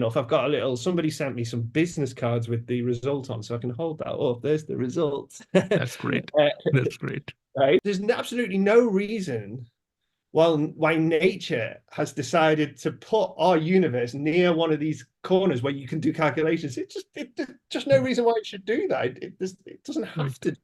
enough, I've got a little, somebody sent me some business cards with the result on, so I can hold that up. There's the results. That's great. That's great. Right? There's absolutely no reason why nature has decided to put our universe near one of these corners where you can do calculations. Just no reason why it should do that. It doesn't have Right. to.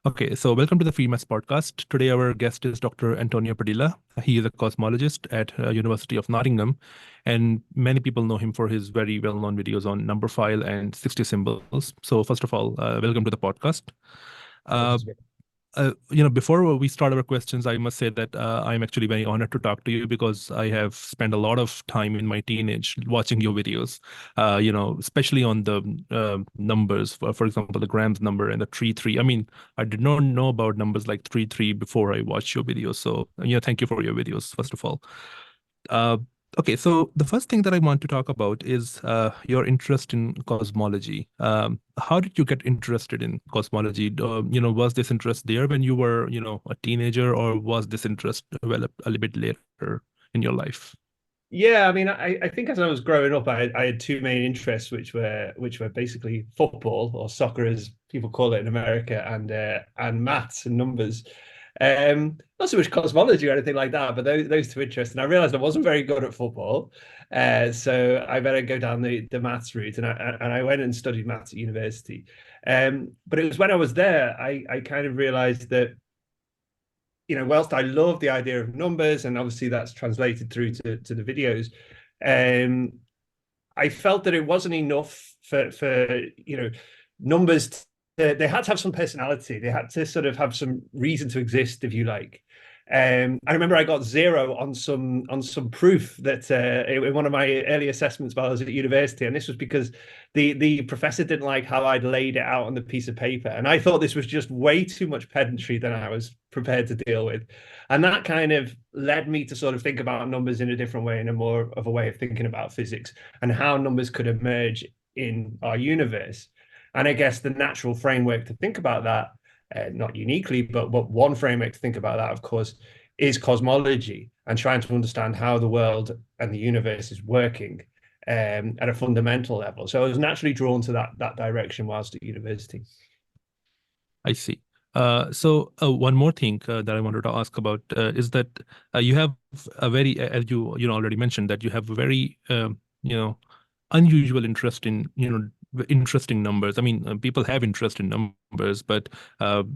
Okay, so welcome to the Phymaths podcast. Today, our guest is Dr. Antonio Padilla. He is a cosmologist at University of Nottingham, and many people know him for his very well-known videos on numberphile and 60 symbols. So, first of all, welcome to the podcast. Uh, Before we start our questions, I must say that I'm actually very honored to talk to you because I have spent a lot of time in my teenage watching your videos, especially on the numbers, for example, the grams number and the 3-3. I mean, I did not know about numbers like 3-3 before I watched your videos. So, thank you for your videos, first of all. Uh, Okay, so the first thing that I want to talk about is your interest in cosmology. How did you get interested in cosmology? Was this interest there when you were, a teenager, or was this interest developed a little bit later in your life? Yeah, I mean, I think as I was growing up, I had two main interests, which were basically football, or soccer as people call it in America, and maths and numbers. Not so much cosmology or anything like that, but those two interests. And I realized I wasn't very good at football, so I better go down the maths route. And I went and studied maths at university. But it was when I was there, I kind of realized that, whilst I love the idea of numbers, and obviously that's translated through to the videos, I felt that it wasn't enough for numbers. They had to have some personality. They had to sort of have some reason to exist, if you like. I remember I got 0 on some proof that in one of my early assessments while I was at university, and this was because the professor didn't like how I'd laid it out on the piece of paper, and I thought this was just way too much pedantry than I was prepared to deal with, and that kind of led me to sort of think about numbers in a different way, in a more of a way of thinking about physics and how numbers could emerge in our universe. And I guess the natural framework to think about that, not uniquely, but one framework to think about that, of course, is cosmology, and trying to understand how the world and the universe is working at a fundamental level. So I was naturally drawn to that direction whilst at university. I see. So one more thing that I wanted to ask about is that you have a very, as you already mentioned, that you have a very unusual interest in interesting numbers. I mean, people have interest in numbers, but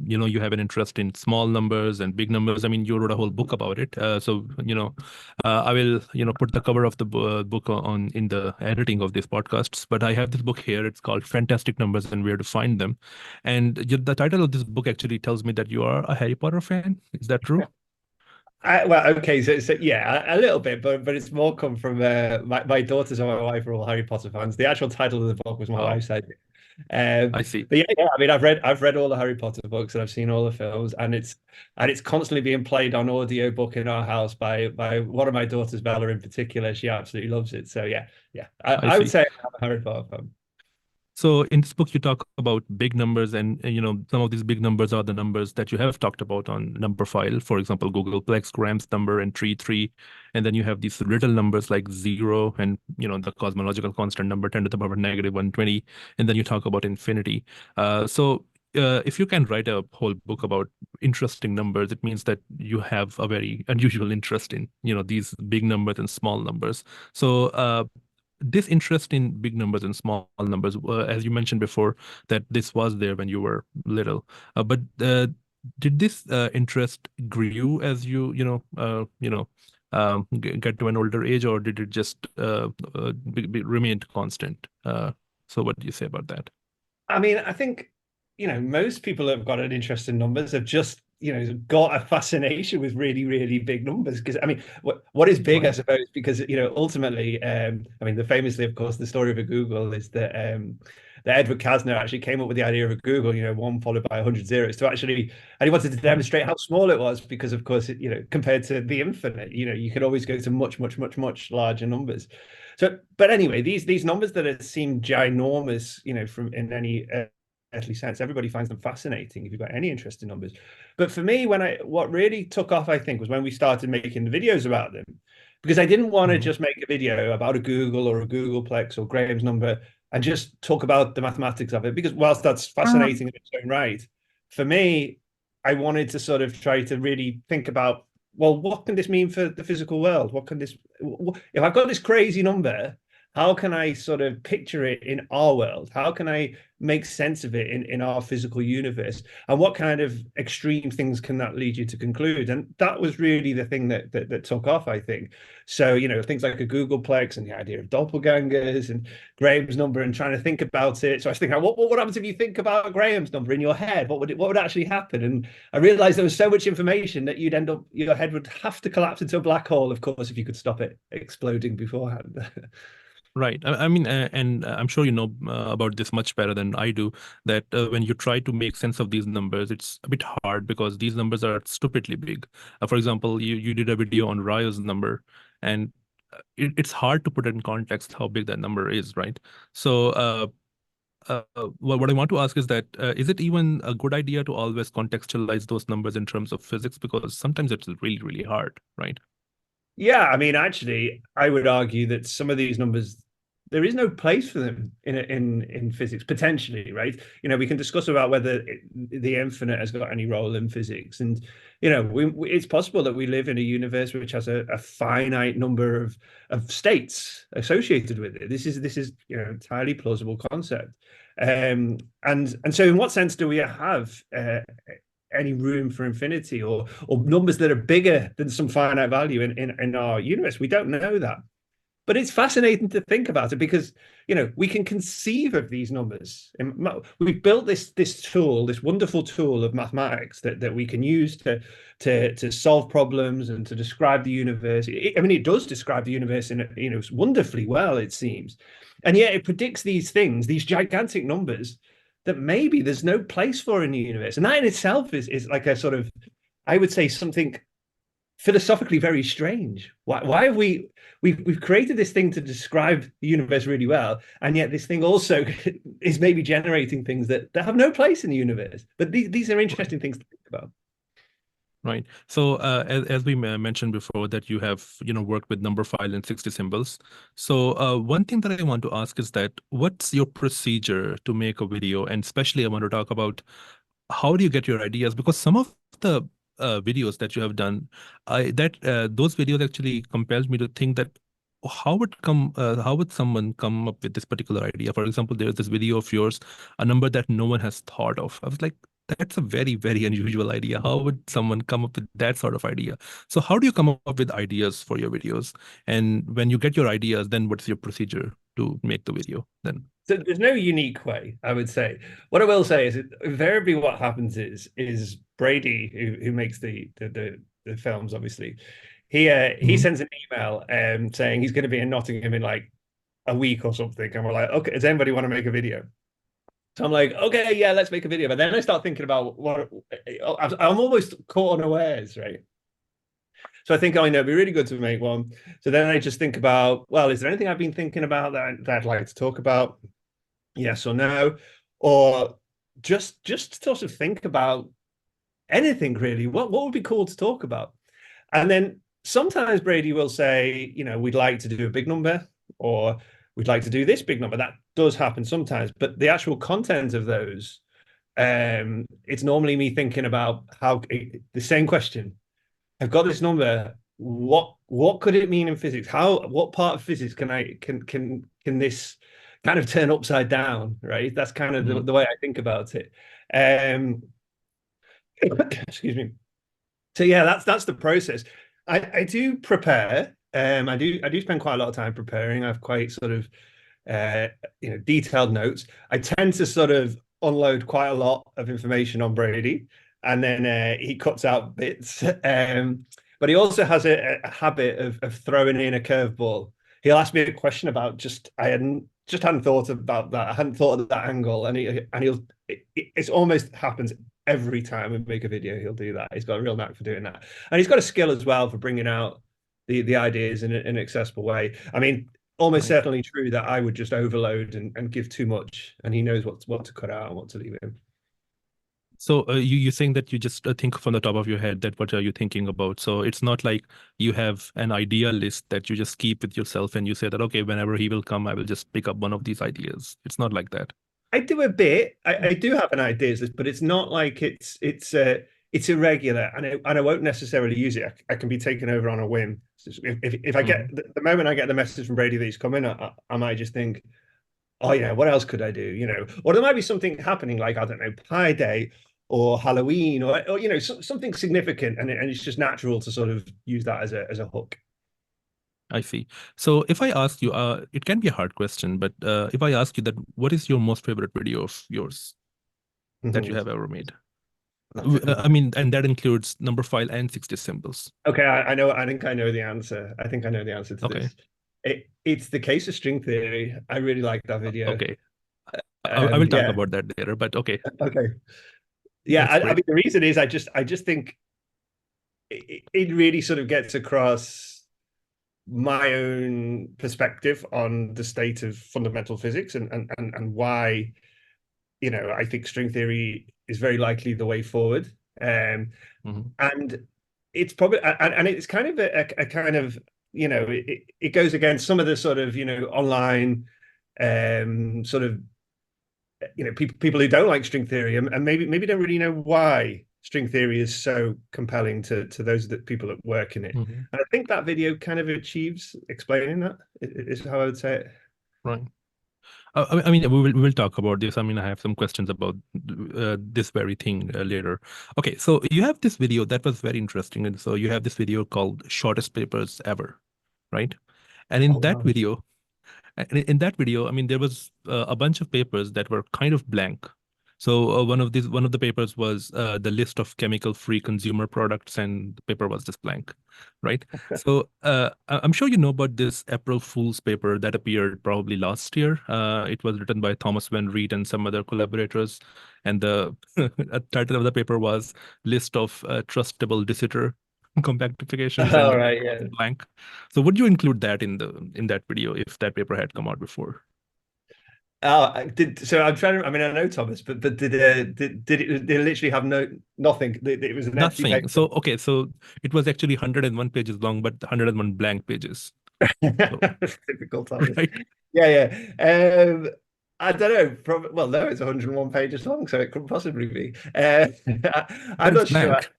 you have an interest in small numbers and big numbers. I mean, you wrote a whole book about it. I will put the cover of the book on in the editing of these podcasts. But I have this book here. It's called Fantastic Numbers and Where to Find Them. And the title of this book actually tells me that you are a Harry Potter fan. Is that true? Well, okay, so yeah, a little bit, but it's more come from my daughters and my wife are all Harry Potter fans. The actual title of the book was my Oh, wife's idea. Um, I see. but yeah, I mean, I've read all the Harry Potter books, and I've seen all the films, and it's constantly being played on audiobook in our house by one of my daughters, Bella in particular. She absolutely loves it. So yeah, I I would see. say I'm a Harry Potter fan. So in this book, you talk about big numbers, and some of these big numbers are the numbers that you have talked about on numberphile. For example, Googleplex, Grams number, and 3-3, and then you have these little numbers like 0, and the cosmological constant number 10 to the power negative 120, and then you talk about infinity. If you can write a whole book about interesting numbers, it means that you have a very unusual interest in these big numbers and small numbers. So this interest in big numbers and small numbers, as you mentioned before, that this was there when you were little, but did this interest grew as get to an older age, or did it just remained constant? So what do you say about that? I mean, I think, most people that have got an interest in numbers have just, got a fascination with really, really big numbers. Because, I mean, what is big, I Right. suppose, because, ultimately, I mean, famously, of course, the story of a Google is that Edward Kasner actually came up with the idea of a Google, one followed by 100 zeros to actually, and he wanted to Right. demonstrate how small it was because, of course, compared to the infinite, you could always go to much, much, much, much larger numbers. So, but anyway, these numbers that seem ginormous, from in any earthly sense, everybody finds them fascinating if you've got any interest in numbers. But for me, what really took off, I think, was when we started making the videos about them, because I didn't want to just make a video about a Google or a Googleplex or Graham's number and just talk about the mathematics of it, because whilst that's fascinating in its own right, for me, I wanted to sort of try to really think about, well, what can this mean for the physical world? What can this, if I've got this crazy number, how can I sort of picture it in our world? How can I make sense of it in our physical universe? And what kind of extreme things can that lead you to conclude? And that was really the thing that took off, I think. So, things like a Googleplex and the idea of doppelgangers and Graham's number and trying to think about it. So I was thinking, what happens if you think about Graham's number in your head? What would actually happen? And I realized there was so much information that you'd end up, your head would have to collapse into a black hole, of course, if you could stop it exploding beforehand. Right. I mean, and I'm sure you know about this much better than I do, that when you try to make sense of these numbers, it's a bit hard because these numbers are stupidly big. For example, you did a video on Ryo's number, and it's hard to put it in context how big that number is, right? So what I want to ask is that, is it even a good idea to always contextualize those numbers in terms of physics? Because sometimes it's really, really hard, right? Yeah, I mean, actually, I would argue that some of these numbers, there is no place for them in physics, potentially, right? We can discuss about whether the infinite has got any role in physics, and it's possible that we live in a universe which has a finite number of states associated with it. This is entirely plausible concept, and so in what sense do we have any room for infinity or numbers that are bigger than some finite value in our universe? We don't know that. But it's fascinating to think about it because, we can conceive of these numbers. We've built this tool, this wonderful tool of mathematics that we can use to solve problems and to describe the universe. It does describe the universe in wonderfully well, it seems. And yet it predicts these things, these gigantic numbers that maybe there's no place for in the universe. And that in itself is like a sort of, I would say, something philosophically very strange. Why have we've created this thing to describe the universe really well, and yet this thing also is maybe generating things that have no place in the universe. But these are interesting things to think about. Right. So as we mentioned before, that you have worked with numberphile and 60 symbols. So one thing that I want to ask is that what's your procedure to make a video? And especially I want to talk about how do you get your ideas? Because some of the videos that you have done, those videos actually compelled me to think that how would someone come up with this particular idea? For example, there's this video of yours, a number that no one has thought of. I was like, that's a very, very unusual idea. How would someone come up with that sort of idea? So how do you come up with ideas for your videos? And when you get your ideas, then what's your procedure to make the video then? So there's no unique way, I would say. What I will say is invariably what happens is Brady, who makes the films, obviously, he sends an email saying he's going to be in Nottingham in like a week or something. And we're like, okay, does anybody want to make a video? So I'm like, okay, yeah, let's make a video. But then I start thinking about what I'm almost caught unawares, right? So I think, it'd be really good to make one. So then I just think about, well, is there anything I've been thinking about that I'd like to talk about? Yes or no? Or just sort of think about anything really. What would be cool to talk about? And then sometimes Brady will say, we'd like to do a big number, or we'd like to do this big number. That does happen sometimes, but the actual content of those, it's normally me thinking about how the same question. I've got this number. What could it mean in physics? What part of physics can this kind of turn upside down, right? That's kind of the way I think about it. Excuse me. So yeah, that's the process. I do prepare. I do spend quite a lot of time preparing. I have quite sort of detailed notes. I tend to sort of unload quite a lot of information on Brady, and then he cuts out bits. But he also has a habit of throwing in a curveball. He'll ask me a question about I hadn't thought about that. I hadn't thought of that angle, and it's almost happens every time we make a video. He'll do that. He's got a real knack for doing that, and he's got a skill as well for bringing out the ideas in an accessible way. I mean, almost Right. certainly true that I would just overload and give too much, and he knows what to cut out and what to leave in. So you're saying that you just think from the top of your head that what are you thinking about? So it's not like you have an idea list that you just keep with yourself and you say that, okay, whenever he will come, I will just pick up one of these ideas. It's not like that. I do a bit. I do have an ideas list, but it's not like it's irregular, and I won't necessarily use it. I can be taken over on a whim. If I get Hmm. the moment I get the message from Brady that he's coming, I might just think, oh yeah, what else could I do? Or there might be something happening like, I don't know, Pi Day or Halloween, or something significant, and it's just natural to sort of use that as a hook. I see. So if I ask you, it can be a hard question, but if I ask you that, what is your most favorite video of yours that you have ever made? That's a good I one. mean, and that includes number file and 60 symbols. Okay, I know. I think I know the answer. I think I know the answer to Okay. this. It's the case of string theory. I really like that video. Okay. I will talk Yeah. about that later, but okay, Okay. Yeah. that's I great. mean, the reason is I just think it really sort of gets across my own perspective on the state of fundamental physics and why I think string theory is very likely the way forward. Hmm. And it's probably and it's kind of a kind of it goes against some of the sort of online sort of people who don't like string theory and maybe don't really know why string theory is so compelling to those people that work in it. Hmm. And I think that video kind of achieves explaining that is how I would say it. Right. I mean, we will talk about this. I mean, I have some questions about this very thing later. Okay, so you have this video that was very interesting, and so you have this video called "Shortest Papers Ever," right? And Oh wow. in that video, I mean, there was a bunch of papers that were kind of blank. So one of the papers was the list of chemical-free consumer products, and the paper was just blank, right? So I'm sure you know about this April Fool's paper that appeared probably last year. It was written by Thomas Van Reet and some other collaborators, and the title of the paper was "List of Trustable De Sitter Compactifications," and All the right, paper yeah. was blank. So would you include that in that video if that paper had come out before? Oh, I did so. I'm trying to. I mean, I know Thomas, but did it literally have nothing? It was an empty Nothing. paper. So okay, so it was actually 101 pages long, but 101 blank pages. So Typical Thomas. right, Yeah, yeah. I don't know. Well, no, it's 101 pages long, so it couldn't possibly be. but I'm it's not sure. blank.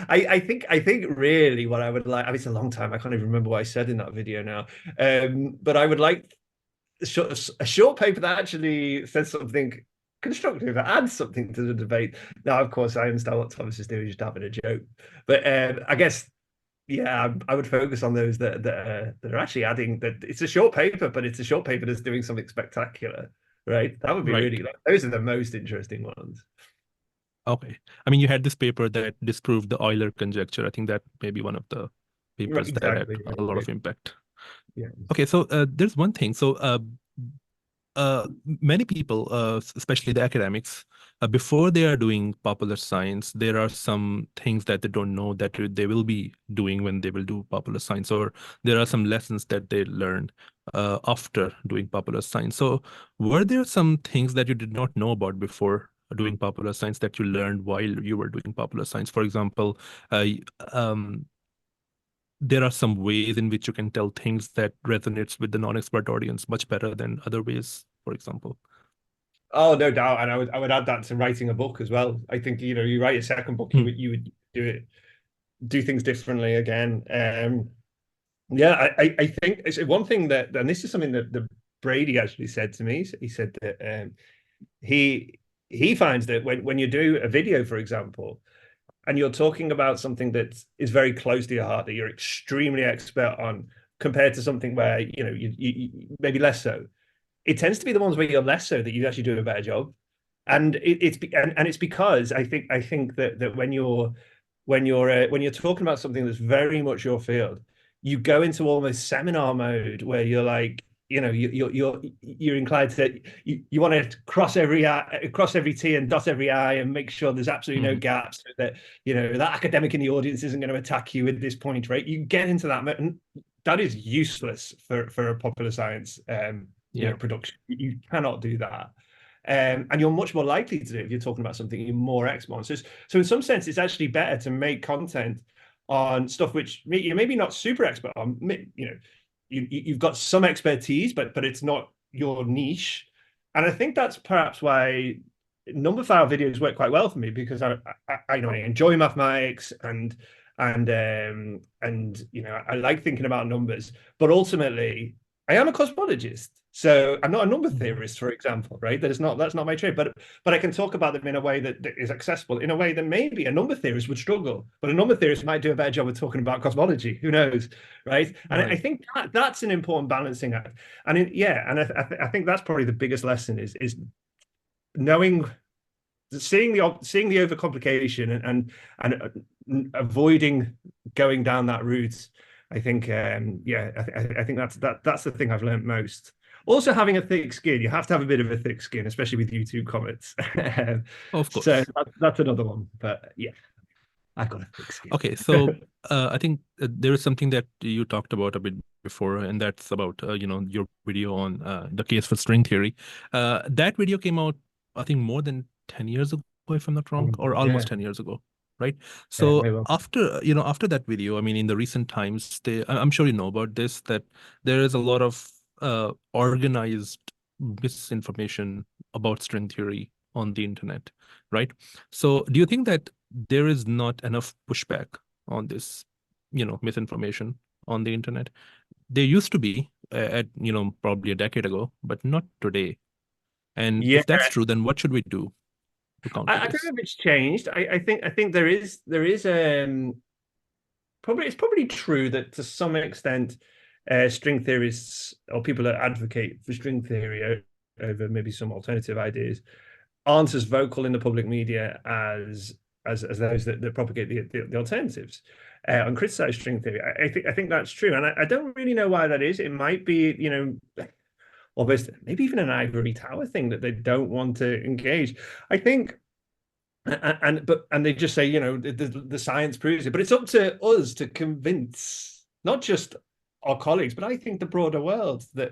I think really what I would like. I mean, it's a long time. I can't even remember what I said in that video now. But I would like a short paper that actually says something constructive, that adds something to the debate. Now, of course, I understand what Thomas is doing, just having a joke. But I guess, yeah, I would focus on those that are actually adding that. It's a short paper, but it's a short paper that's doing something spectacular, right? That would be Right. really, those are the most interesting ones. Okay. I mean, you had this paper that disproved the Euler conjecture. I think that may be one of the Right, papers that had exactly. a lot of impact. Yeah. Okay, so there's one thing. So many people, especially the academics, before they are doing popular science, there are some things that they don't know that they will be doing when they will do popular science, or there are some lessons that they learn after doing popular science. So, were there some things that you did not know about before doing popular science that you learned while you were doing popular science? For example, um, there are some ways in which you can tell things that resonates with the non-expert audience much better than other ways, for example. Oh, no doubt. And I would add that to writing a book as well. I think, you write a second book, Hmm. you would do things differently again. Yeah, I think it's one thing and this is something that the Brady actually said to me. He said that he he finds that when you do a video, for example, and you're talking about something that is very close to your heart, that you're extremely expert on, compared to something where you maybe less so, it tends to be the ones where you're less so that you actually do a better job. And it's because I think that when you're talking about something that's very much your field, you go into almost seminar mode where you're like, you're inclined to you want to cross every T and dot every I and make sure there's absolutely no Hmm. gaps, so that that academic in the audience isn't going to attack you at this point, right? You get into that mode, that is useless for a popular science Yeah. production. You cannot do that. And you're much more likely to do it if you're talking about something you're more expert on. So in some sense, it's actually better to make content on stuff which you're maybe not super expert on. You've got some expertise, but it's not your niche. And I think that's perhaps why numberphile videos work quite well for me, because I enjoy mathematics and I like thinking about numbers, but ultimately I am a cosmologist. So I'm not a number theorist, for example, right? That's not my trade, but I can talk about them in a way that is accessible, in a way that maybe a number theorist would struggle, but a number theorist might do a better job of talking about cosmology. Who knows, right? And I think that's an important balancing act. And I think that's probably the biggest lesson is knowing, seeing the overcomplication and avoiding going down that route. I think I think that's the thing I've learned most. Also, having a thick skin. You have to have a bit of a thick skin, especially with YouTube comments. Of course. So that's another one. But yeah, I've got a thick skin. Okay, so I think there is something that you talked about a bit before, and that's about your video on the case for string theory. That video came out, I think, more than 10 years ago, if I'm not wrong, or almost 10 years ago, right? So after that video, I mean, in the recent times, I'm sure you know about this, that there is a lot of organized misinformation about string theory on the internet, right? So do you think that there is not enough pushback on this, misinformation on the internet? There used to be at probably a decade ago, but not today. And if that's true, then what should we do to counter I this? don't know if it's changed. I think there is it's probably true that to some extent string theorists or people that advocate for string theory over maybe some alternative ideas aren't as vocal in the public media as those that propagate the alternatives and criticize string theory. I think that's true, and I don't really know why that is. It might be almost maybe even an ivory tower thing, that they don't want to engage. I think. And they just say, the science proves it, but it's up to us to convince not just our colleagues, but I think the broader world that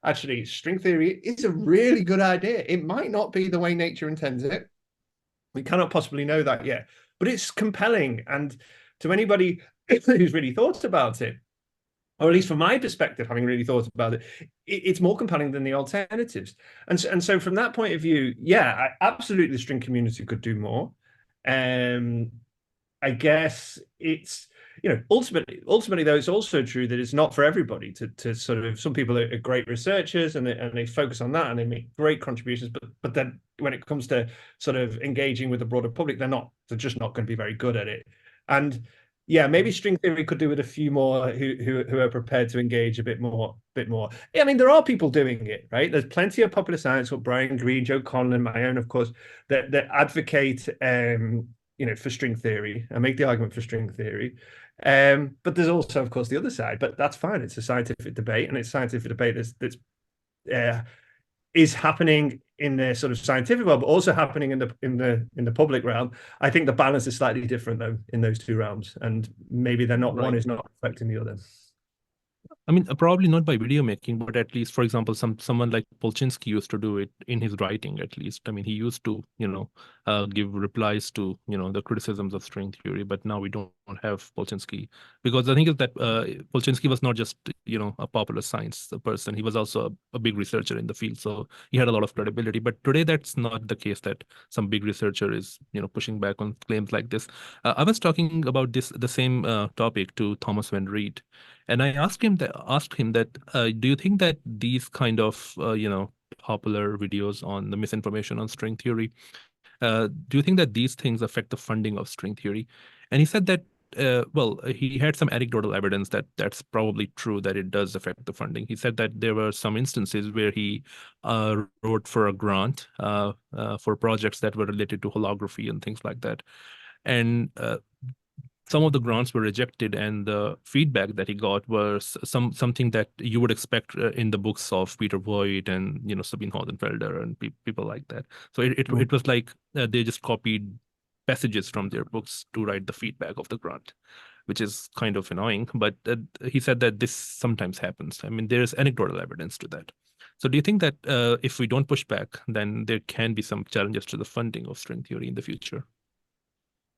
actually string theory is a really good idea. It might not be the way nature intends it. We cannot possibly know that yet, but it's compelling. And to anybody who's really thought about it, or at least from my perspective, having really thought about it, it's more compelling than the alternatives. And so from that point of view, yeah, absolutely the string community could do more. I guess it's, ultimately though, it's also true that it's not for everybody to sort of, some people are great researchers and they focus on that and they make great contributions, but then when it comes to sort of engaging with the broader public, they're just not going to be very good at it. And yeah, maybe string theory could do with a few more who are prepared to engage a bit more. Yeah, I mean, there are people doing it, right? There's plenty of popular science, with Brian Greene, Joe Conlon, my own, of course, that advocate, for string theory and make the argument for string theory. But there's also, of course, the other side. But that's fine. It's a scientific debate, and it's scientific debate that's is happening in the sort of scientific world, but also happening in the public realm. I think the balance is slightly different though in those two realms, and maybe they're not, one is not affecting the other. I mean, probably not by video making, but at least, for example, someone like Polchinski used to do it in his writing, at least. I mean, he used to, give replies to, the criticisms of string theory, but now we don't have Polchinski. Because the thing is that Polchinski was not just, a popular science person. He was also a big researcher in the field. So he had a lot of credibility. But today, that's not the case, that some big researcher is, pushing back on claims like this. I was talking about the same topic to Thomas Van Reed. And I asked him that, do you think that these kind of, popular videos on the misinformation on string theory, do you think that these things affect the funding of string theory? And he said that, he had some anecdotal evidence that that's probably true, that it does affect the funding. He said that there were some instances where he wrote for a grant for projects that were related to holography and things like that. And some of the grants were rejected, and the feedback that he got was something that you would expect in the books of Peter Voigt and Sabine Hodenfelder and people like that. So it was like they just copied passages from their books to write the feedback of the grant. which is kind of annoying. But he said that this sometimes happens. I mean, there's anecdotal evidence to that. So do you think that if we don't push back, then there can be some challenges to the funding of string theory in the future?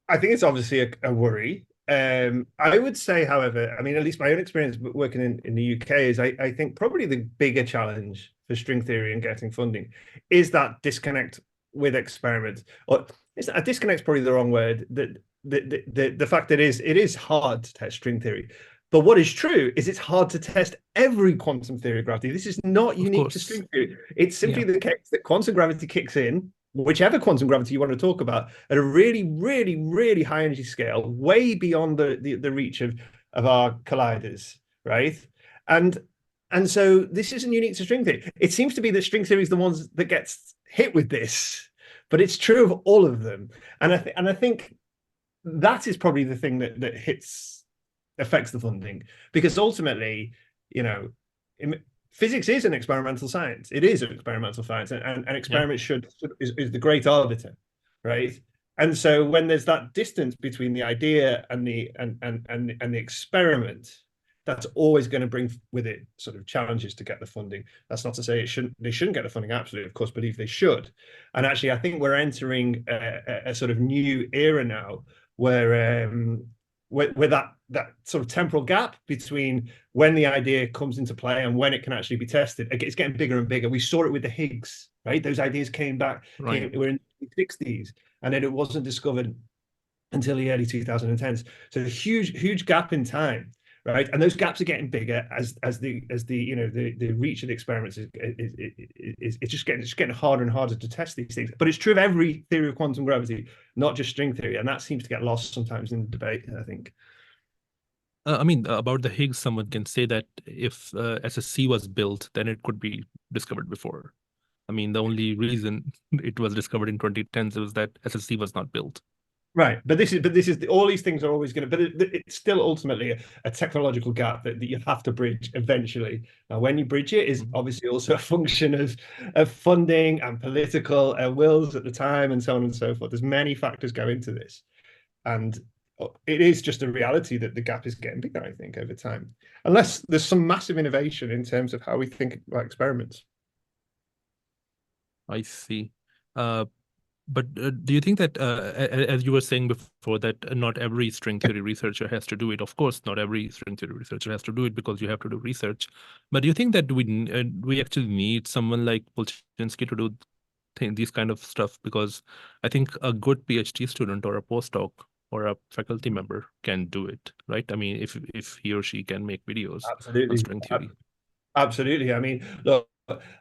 I think it's obviously a worry. I would say, however, I mean, at least my own experience working in the UK is I think probably the bigger challenge for string theory and getting funding is that disconnect with experiments. Or a disconnect's probably the wrong word. The fact that it is hard to test string theory. But what is true is it's hard to test every quantum theory of gravity. This is not unique to string theory. It's simply the case that quantum gravity kicks in, whichever quantum gravity you want to talk about, at a really, really, really high energy scale, way beyond the reach of our colliders, right? And so this isn't unique to string theory. It seems to be that string theory is the ones that gets hit with this, but it's true of all of them. And I think that is probably the thing that affects the funding, because ultimately, physics is an experimental science. It is an experimental science, and experiments is the great arbiter, right? And so when there's that distance between the idea and the experiment, that's always going to bring with it sort of challenges to get the funding. That's not to say they shouldn't get the funding. Absolutely, of course, believe they should. And actually, I think we're entering a sort of new era now where that sort of temporal gap between when the idea comes into play and when it can actually be tested, it's getting bigger and bigger. We saw it with the Higgs, right? Those ideas came back, we're in the 60s, and then it wasn't discovered until the early 2010s. So a huge gap in time, right? And those gaps are getting bigger as the reach of the experiments is just getting harder and harder to test these things. But it's true of every theory of quantum gravity, not just string theory, and that seems to get lost sometimes in the debate, I think. I mean, about the Higgs, someone can say that if SSC was built, then it could be discovered before. I mean, the only reason it was discovered in 2010s was that SSC was not built. Right, but this is all these things are always going to, but it's still ultimately a technological gap that you have to bridge eventually. Now, when you bridge it is obviously also a function of funding and political wills at the time and so on and so forth. There's many factors go into this, and it is just a reality that the gap is getting bigger, I think, over time, unless there's some massive innovation in terms of how we think about experiments. I see. But do you think that, as you were saying before, that not every string theory researcher has to do it? Of course, not every string theory researcher has to do it because you have to do research. But do you think that we actually need someone like Polchinski to do these kind of stuff? Because I think a good PhD student or a postdoc or a faculty member can do it, right? I mean, if he or she can make videos on string theory. Absolutely. I mean, look,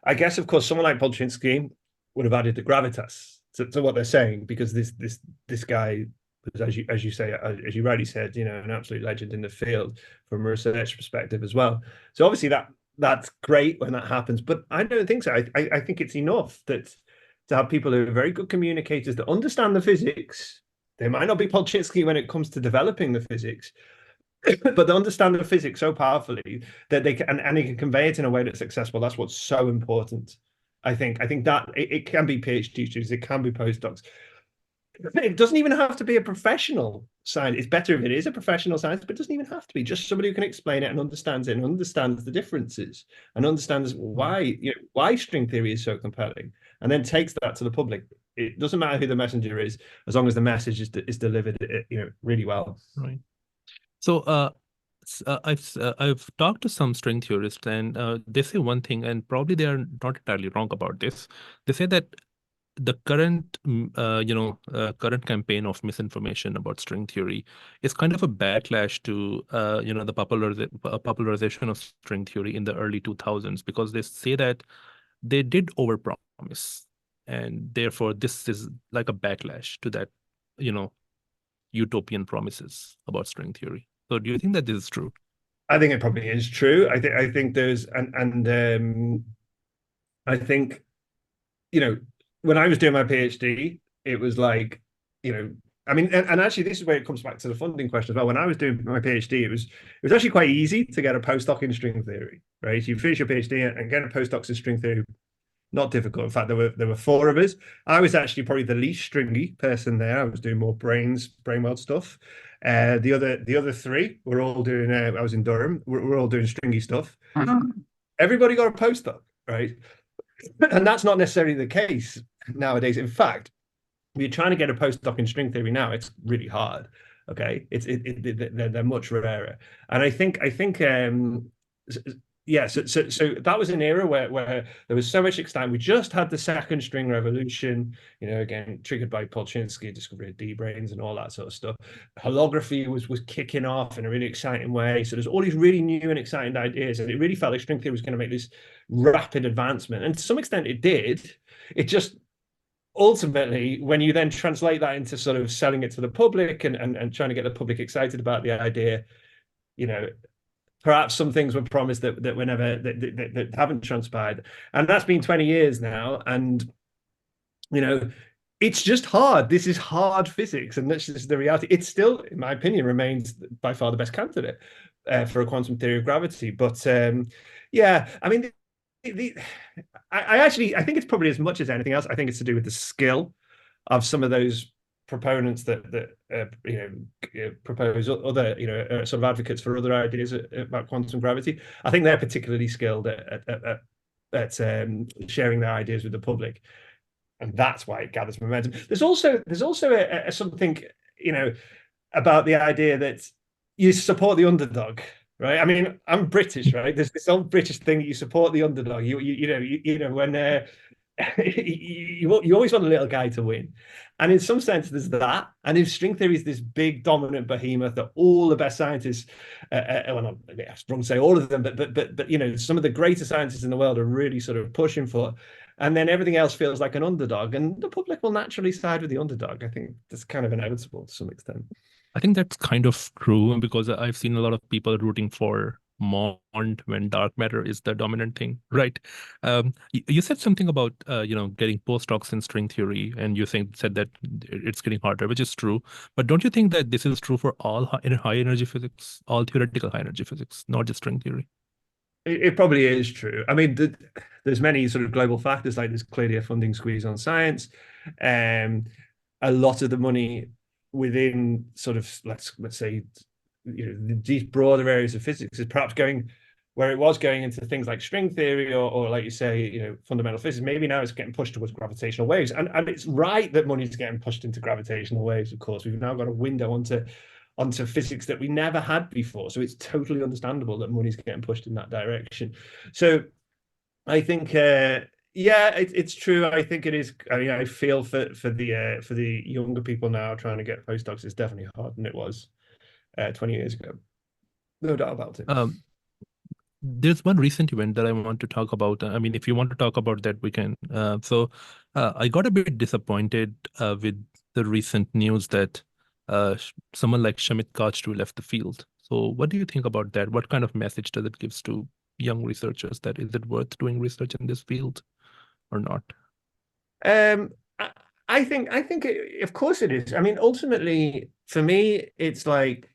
I guess, of course, someone like Polchinski would have added the gravitas to what they're saying, because this guy was, as you say, as you rightly said, an absolute legend in the field from a research perspective as well. So obviously that's great when that happens, but I don't think so. I think it's enough that to have people who are very good communicators that understand the physics. They might not be Polchinski when it comes to developing the physics, but they understand the physics so powerfully that they can, and they can convey it in a way that's accessible. That's what's so important. I think that it can be PhD students, it can be postdocs. It doesn't even have to be a professional science. It's better if it is a professional science, but it doesn't even have to be. Just somebody who can explain it and understands it and understands the differences and understands why string theory is so compelling, and then takes that to the public. It doesn't matter who the messenger is, as long as the message is delivered, really well. Right. So, I've talked to some string theorists, and they say one thing, and probably they are not entirely wrong about this. They say that the current, current campaign of misinformation about string theory is kind of a backlash to, the popularization of string theory in the early 2000s, because they say that they did overpromise, and therefore this is like a backlash to that, utopian promises about string theory. So do you think that this is true? I think it probably is true. I think there's I think, when I was doing my PhD, it was like, I mean, and actually this is where it comes back to the funding question as well. When I was doing my PhD, it was actually quite easy to get a postdoc in string theory, right? You finish your PhD and get a postdoc in string theory not difficult. In fact, there were four of us. I was actually probably the least stringy person there. I was doing more brain world stuff. The other three were all doing. I was in Durham. We're all doing stringy stuff. Everybody got a postdoc, right? And that's not necessarily the case nowadays. In fact, if you're trying to get a postdoc in string theory now, it's really hard. Okay, they're much rarer, and yeah, so that was an era where there was so much excitement. We just had the second string revolution, again triggered by Polchinski, discovery of D-branes and all that sort of stuff. Holography was kicking off in a really exciting way. So there's all these really new and exciting ideas, and it really felt like string theory was going to make this rapid advancement, and to some extent it did. It just ultimately, when you then translate that into sort of selling it to the public and trying to get the public excited about the idea, perhaps some things were promised that were never that haven't transpired, and that's been 20 years now. And it's just hard. This is hard physics, and this is the reality. It still, in my opinion, remains by far the best candidate for a quantum theory of gravity. But yeah, I mean, I think it's probably, as much as anything else, I think it's to do with the skill of some of those proponents that propose other sort of advocates for other ideas about quantum gravity. I think they're particularly skilled at sharing their ideas with the public, and that's why it gathers momentum. There's also something about the idea that you support the underdog. Right. I mean, I'm British, right? There's this old British thing that you support the underdog. When you always want a little guy to win, and in some sense, there's that. And if string theory is this big dominant behemoth that all the best scientists, well, not wrong to say all of them, but some of the greatest scientists in the world are really sort of pushing for, and then everything else feels like an underdog, and the public will naturally side with the underdog. I think that's kind of inevitable to some extent. I think that's kind of true, because I've seen a lot of people rooting for MOND when dark matter is the dominant thing, right? You said something about getting postdocs in string theory, and you said that it's getting harder, which is true. But don't you think that this is true for all high energy physics, all theoretical high energy physics, not just string theory? It probably is true. I mean, there's many sort of global factors, like there's clearly a funding squeeze on science. A lot of the money within sort of let's say these broader areas of physics is perhaps going where it was going into things like string theory or like you say fundamental physics. Maybe now it's getting pushed towards gravitational waves, and it's right that money is getting pushed into gravitational waves. Of course, we've now got a window onto physics that we never had before, so it's totally understandable that money's getting pushed in that direction. So I think yeah, it's true. I think it is. I mean, I feel for the younger people now trying to get postdocs is definitely harder than it was 20 years ago. No doubt about it. There's one recent event that I want to talk about. I mean, if you want to talk about that, we can. I got a bit disappointed with the recent news that someone like Shamit Kachru left the field. So what do you think about that? What kind of message does it give to young researchers, that is it worth doing research in this field or not? I think of course it is. I mean, ultimately, for me, it's like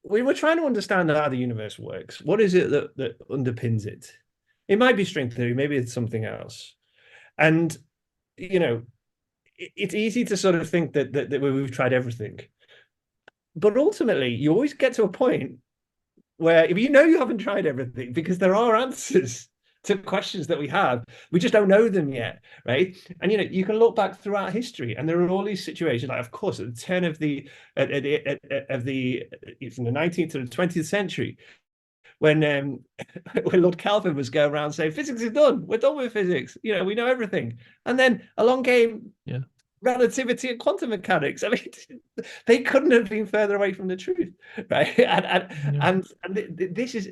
we were trying to understand how the universe works. What is it that underpins it? It might be string theory, maybe it's something else. And it's easy to sort of think that we've tried everything, but ultimately, you always get to a point where if you haven't tried everything, because there are answers to questions that we have, we just don't know them yet, right? And you can look back throughout history, and there are all these situations. Like, of course, at the turn of the from the 19th to the 20th century, when Lord Kelvin was going around saying physics is done, we're done with physics, we know everything, and then along came relativity and quantum mechanics. I mean, they couldn't have been further away from the truth, right? And this is,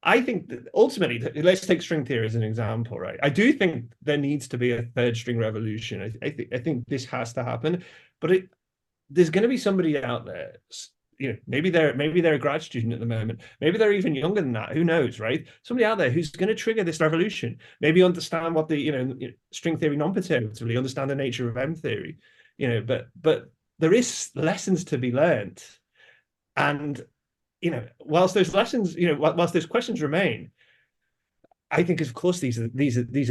I think, that ultimately, let's take string theory as an example, right? I do think there needs to be a third string revolution. I think this has to happen, but there's going to be somebody out there. Maybe they're a grad student at the moment. Maybe they're even younger than that. Who knows, right? Somebody out there who's going to trigger this revolution. Maybe understand what the string theory non-perturbatively, understand the nature of M theory. But there is lessons to be learned, and whilst those lessons, whilst those questions remain, I think, of course, these are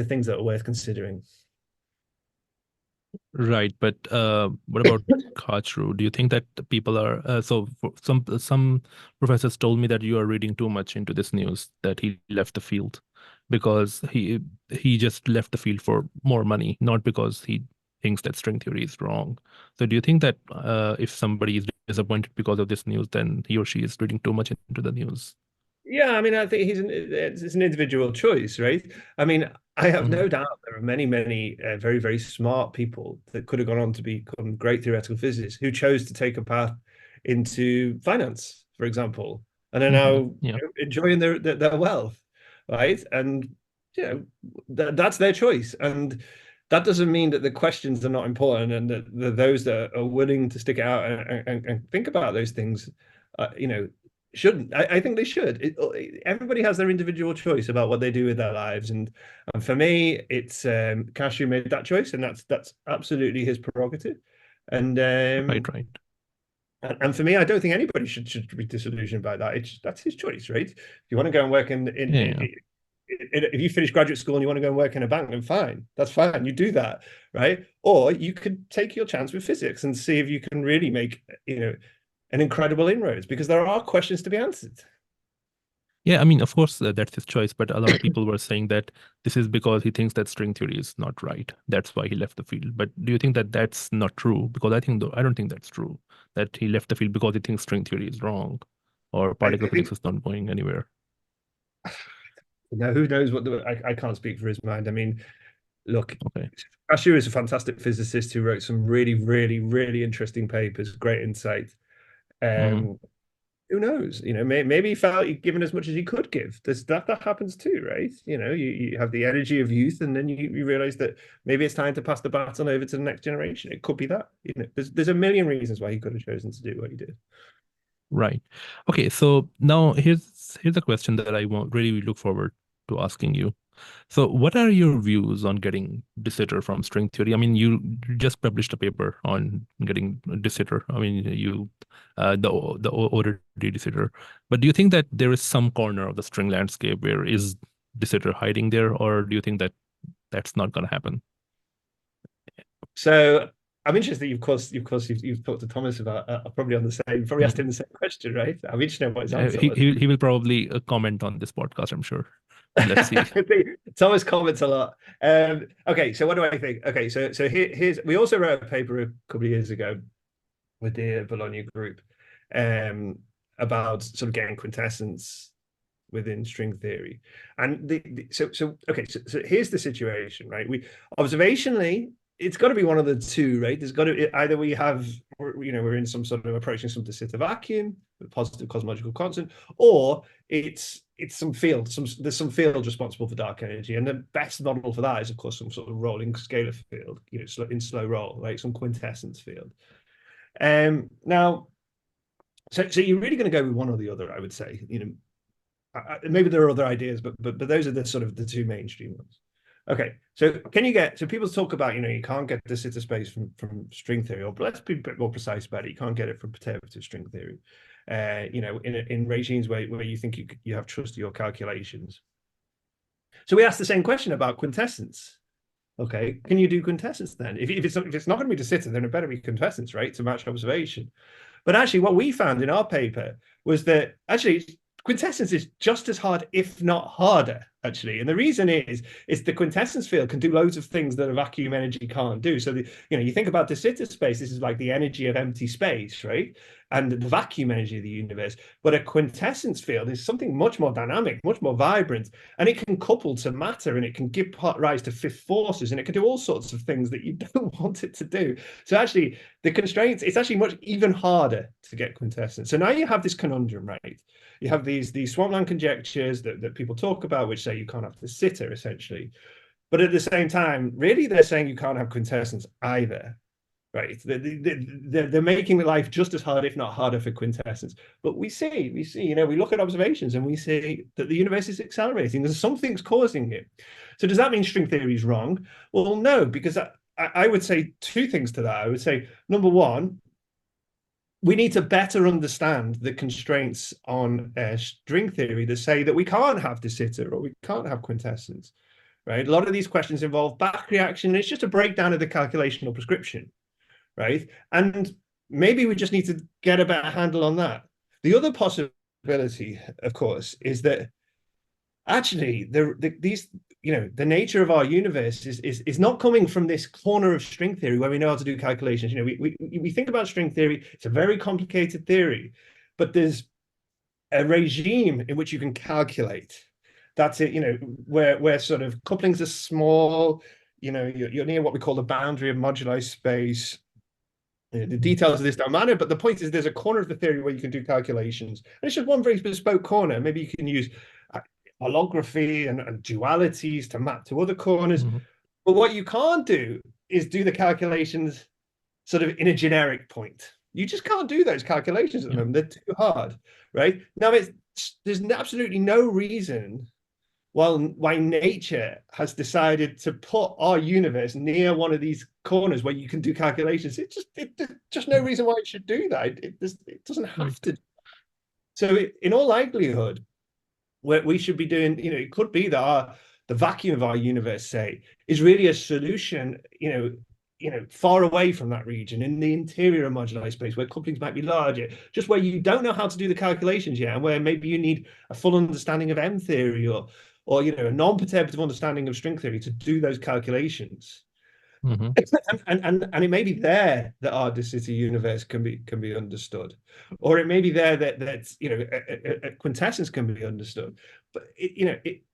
things that are worth considering. Right, but what about Kachru? Do you think that people are some professors told me that you are reading too much into this news, that he left the field because he just left the field for more money, not because he thinks that string theory is wrong. So do you think that if somebody is disappointed because of this news, then he or she is reading too much into the news? Yeah, I mean, I think it's an individual choice, right? I mean, I have Mhm. no doubt there are many, many very, very smart people that could have gone on to become great theoretical physicists who chose to take a path into finance, for example, and are now, Yeah, enjoying their wealth, right? And that's their choice, and that doesn't mean that the questions are not important, and that those that are willing to stick it out and think about those things, you know, shouldn't. I think they should. Everybody has their individual choice about what they do with their lives, and for me, it's Cashew made that choice, and that's absolutely his prerogative. And right, right. and for me, I don't think anybody should be disillusioned by that. That's his choice, right? If you want to go and work Yeah, yeah. if you finish graduate school and you want to go and work in a bank, then fine, that's fine. You do that, right? Or you could take your chance with physics and see if you can really make, an incredible inroads, because there are questions to be answered. Yeah, I mean, of course, that's his choice, but a lot of people were saying that this is because he thinks that string theory is not right. That's why he left the field. But do you think that that's not true? Because I don't think that's true, that he left the field because he thinks string theory is wrong or particle I physics think, is not going anywhere. who knows what I can't speak for his mind. I mean, look, Okay. Asher is a fantastic physicist who wrote some really, really, really interesting papers, great insight. Hmm. Um, who knows? Maybe he felt he'd given as much as he could give. That happens too, right? You have the energy of youth, and then you realize that maybe it's time to pass the baton over to the next generation. It could be that. There's a million reasons why he could have chosen to do what he did. Right. Okay. So now here's a question that I want really look forward to asking you. So, what are your views on getting de Sitter from string theory? I mean, you just published a paper on getting de Sitter. I mean, the order de Sitter. But do you think that there is some corner of the string landscape where is de Sitter hiding there, or do you think that that's not going to happen? So I'm interested. You've talked to Thomas about, probably on the same. Probably asked him Mhm. the same question, right? I'm interested in what his answer He, was. he will probably comment on this podcast, I'm sure. Let's see. Thomas comments a lot. Okay, so what do I think? Okay, so here's we also wrote a paper a couple of years ago with the Bologna group, um, about sort of getting quintessence within string theory. And so here's the situation, right? We observationally, it's got to be one of the two, right? There's got to either we have, we're in some sort of approaching some de Sitter vacuum with positive cosmological constant, or it's some field, there's some field responsible for dark energy, and the best model for that is, of course, some sort of rolling scalar field, in slow roll, like some quintessence field. Now, so you're really going to go with one or the other, I would say. Maybe there are other ideas, but those are the sort of the two mainstream ones. Okay, so people talk about, you can't get de Sitter space from string theory, or let's be a bit more precise about it. You can't get it from perturbative string theory. In regimes where you think you have trust in your calculations. So we asked the same question about quintessence. Okay, can you do quintessence then? If it's not going to be de Sitter, then it better be quintessence, right, to match observation. But actually, what we found in our paper was that actually quintessence is just as hard, if not harder, actually. And the reason is the quintessence field can do loads of things that a vacuum energy can't do. So you think about de Sitter space, this is like the energy of empty space, right? And the vacuum energy of the universe. But a quintessence field is something much more dynamic, much more vibrant, and it can couple to matter, and it can give rise to fifth forces, and it can do all sorts of things that you don't want it to do. So actually, the constraints, it's actually much even harder to get quintessence. So now you have this conundrum, right? You have these swampland conjectures that people talk about, which say you can't have de Sitter, essentially. But at the same time, really, they're saying you can't have quintessence either, right? They're making life just as hard, if not harder, for quintessence. But we see, we look at observations and we see that the universe is accelerating. There's something's causing it. So does that mean string theory is wrong? Well, no, because I would say two things to that. I would say, number one, we need to better understand the constraints on string theory that say that we can't have de Sitter or we can't have quintessence, right? A lot of these questions involve back reaction, and it's just a breakdown of the calculational prescription, right? And maybe we just need to get a better handle on that. The other possibility, of course, is that actually the nature of our universe is not coming from this corner of string theory where we know how to do calculations. We think about string theory, it's a very complicated theory, but there's a regime in which you can calculate. That's it, where sort of couplings are small, you're near what we call the boundary of moduli space. The details of this don't matter, but the point is there's a corner of the theory where you can do calculations. And it's just one very bespoke corner. Maybe you can use holography and dualities to map to other corners. But what you can't do is do the calculations sort of in a generic point. You just can't do those calculations at the moment. They're too hard, right? Now, there's absolutely no reason why nature has decided to put our universe near one of these corners where you can do calculations. It's just no reason why it should do that. It doesn't have to. So in all likelihood, what we should be doing, it could be that the vacuum of our universe, say, is really a solution, far away from that region in the interior moduli space where couplings might be larger, just where you don't know how to do the calculations yet, and where maybe you need a full understanding of M theory or a non-perturbative understanding of string theory to do those calculations. And it may be there that our de Sitter universe can be understood, or it may be there that a quintessence can be understood. But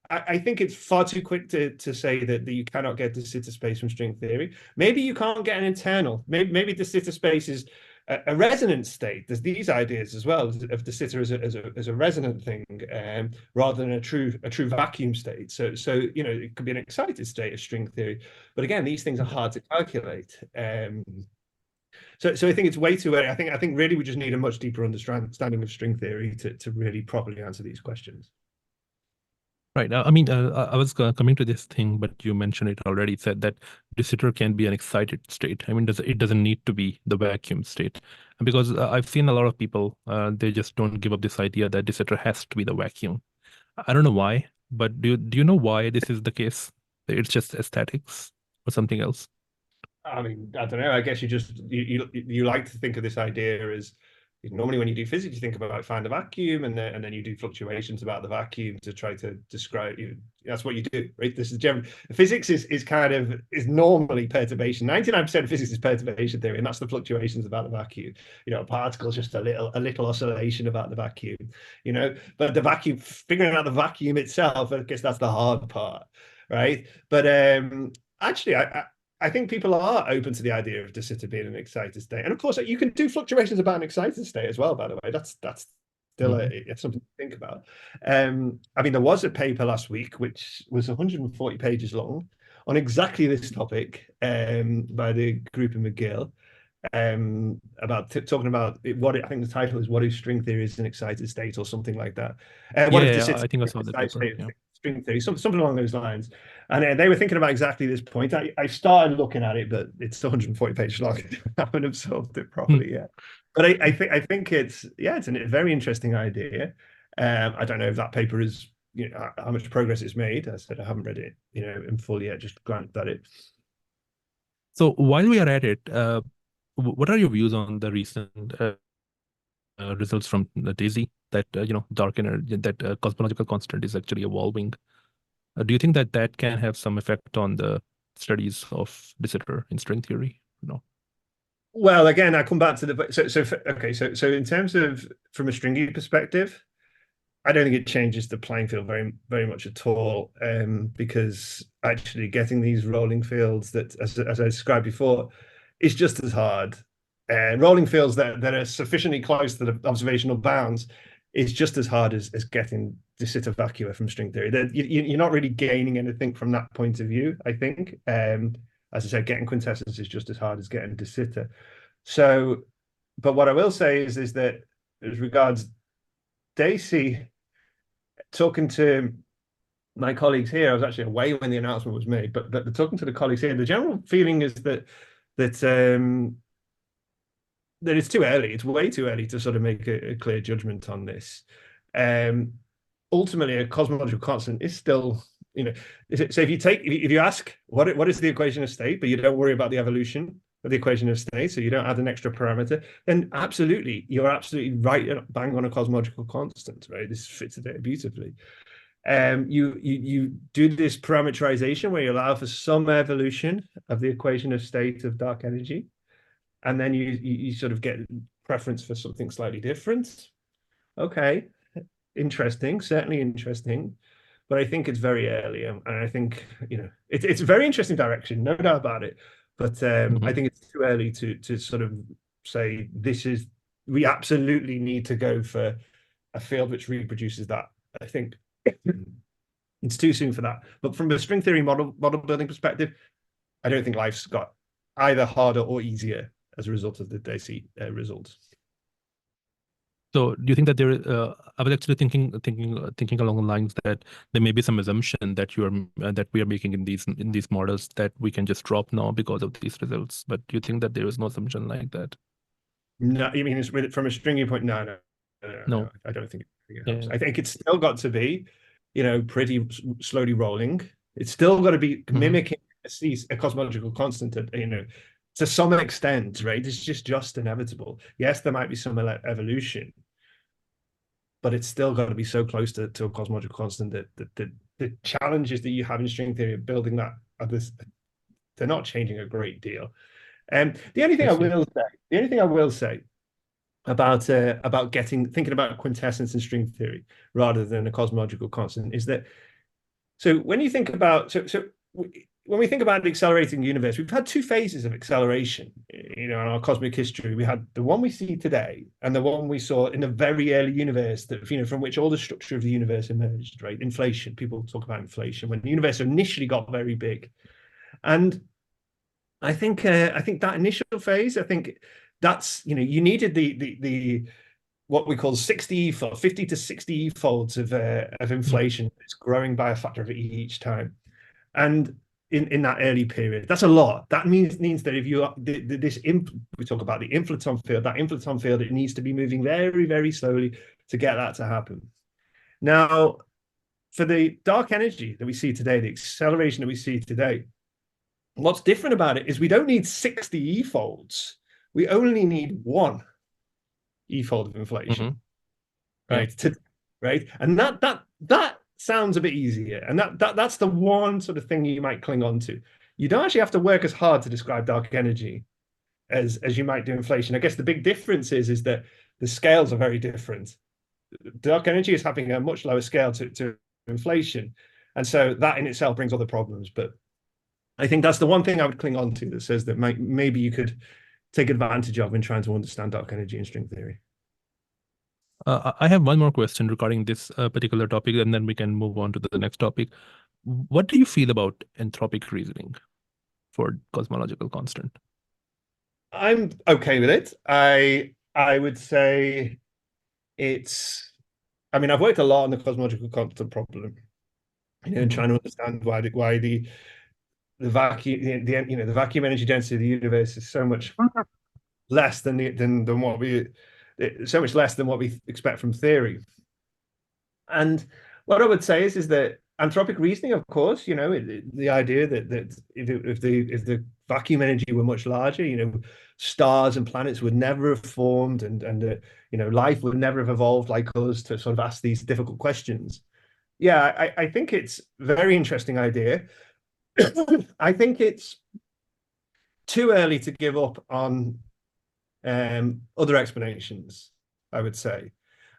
I think it's far too quick to say that you cannot get de Sitter space from string theory. Maybe you can't get an internal. Maybe de Sitter space is a resonant state. There's these ideas as well of de Sitter as a resonant thing, rather than a true vacuum state. So it could be an excited state of string theory, but again, these things are hard to calculate. So I think it's way too early. I think really we just need a much deeper understanding of string theory to really properly answer these questions. Right. I was coming to this thing, but you mentioned it already. Said that de Sitter can be an excited state. It doesn't need to be the vacuum state, because I've seen a lot of people. They just don't give up this idea that de Sitter has to be the vacuum. I don't know why, but do you know why this is the case? It's just aesthetics or something else? I don't know. I guess you like to think of this idea as, normally when you do physics, you think about find the vacuum, and then you do fluctuations about the vacuum to try to describe. That's what you do, right? This is generally physics is normally perturbation. 99% of physics is perturbation theory, and that's the fluctuations about the vacuum. A particle is just a little oscillation about the vacuum. But the vacuum, figuring out the vacuum itself, I guess that's the hard part, right? But actually, I think people are open to the idea of de Sitter being an excited state, and of course, you can do fluctuations about an excited state as well. By the way, that's still it's something to think about. There was a paper last week which was 140 pages long on exactly this topic by the group in McGill, about talking about what I think the title is "What if string theory is an excited state" or something like that. What if de Sitter I think I saw that paper. String theory, something along those lines. And they were thinking about exactly this point. I started looking at it, but it's 140 pages long. I haven't absorbed it properly yet. But I think it's a very interesting idea. I don't know if that paper is, how much progress it's made. As I said, I haven't read it, in full yet, just glanced at it. So while we are at it, what are your views on the recent results from the DESI that dark energy, that cosmological constant is actually evolving? Do you think that can have some effect on the studies of de Sitter in string theory? No. Well, again, I come back to the so in terms of from a stringy perspective, I don't think it changes the playing field very, very much at all, because actually getting these rolling fields that, as I described before, is just as hard. Rolling fields that are sufficiently close to the observational bounds is just as hard as getting de Sitter vacua from string theory. You're not really gaining anything from that point of view, I think. As I said, getting quintessence is just as hard as getting de Sitter. So, but what I will say is that as regards DESI, talking to my colleagues here, I was actually away when the announcement was made, but talking to the colleagues here, the general feeling is that that it's too early. It's way too early to sort of make a clear judgment on this. Ultimately, a cosmological constant is still, so if you ask what is the equation of state, but you don't worry about the evolution of the equation of state, so you don't add an extra parameter, then absolutely, you're absolutely right, bang on a cosmological constant, right? This fits it beautifully. You do this parameterization where you allow for some evolution of the equation of state of dark energy, and then you sort of get preference for something slightly different. Okay, interesting, certainly interesting, but I think it's very early, and I think it's a very interesting direction, no doubt about it. But I think it's too early to sort of say we absolutely need to go for a field which reproduces that. I think it's too soon for that. But from a string theory model building perspective, I don't think life's got either harder or easier as a result of the DESI results. So do you think that I was actually thinking along the lines that there may be some assumption that that we are making in these models that we can just drop now because of these results. But do you think that there is no assumption like that? No, you mean from a stringy point? No, I don't think it helps. I think it's still got to be, pretty slowly rolling. It's still got to be mimicking a cosmological constant, to some extent, right? It's just inevitable. Yes, there might be some evolution, but it's still got to be so close to a cosmological constant that the challenges that you have in string theory of building that they're not changing a great deal. The only thing I will say about thinking about quintessence in string theory rather than a cosmological constant is that, so when you think about when we think about the accelerating universe, we've had two phases of acceleration, in our cosmic history. We had the one we see today and the one we saw in the very early universe that, from which all the structure of the universe emerged, right? Inflation. People talk about inflation when the universe initially got very big. And I think that initial phase, that's, you needed the what we call 50 to 60 folds of inflation. It's growing by a factor of E each time. And in that early period, that's a lot. That means that if you we talk about the inflaton field, it needs to be moving very, very slowly to get that to happen. Now, for the dark energy that we see today, the acceleration that we see today, what's different about it is we don't need 60 E-folds. We only need 1 E-fold of inflation, right? Right, and that sounds a bit easier, and that's the one sort of thing you might cling on to. You don't actually have to work as hard to describe dark energy as you might do inflation. I guess the big difference is that the scales are very different. Dark energy is having a much lower scale to inflation, and so that in itself brings other problems. But I think that's the one thing I would cling on to that says that maybe you could take advantage of in trying to understand dark energy in string theory. I have one more question regarding this particular topic, and then we can move on to the next topic. What do you feel about anthropic reasoning for cosmological constant? I'm okay with it. I would say I've worked a lot on the cosmological constant problem, trying to understand why the vacuum, the vacuum energy density of the universe is so much less than what we expect from theory. And what I would say is that anthropic reasoning, of course, the idea that if the vacuum energy were much larger, stars and planets would never have formed, and life would never have evolved like us to sort of ask these difficult questions. Yeah, I think it's a very interesting idea. I think it's too early to give up on other explanations, I would say.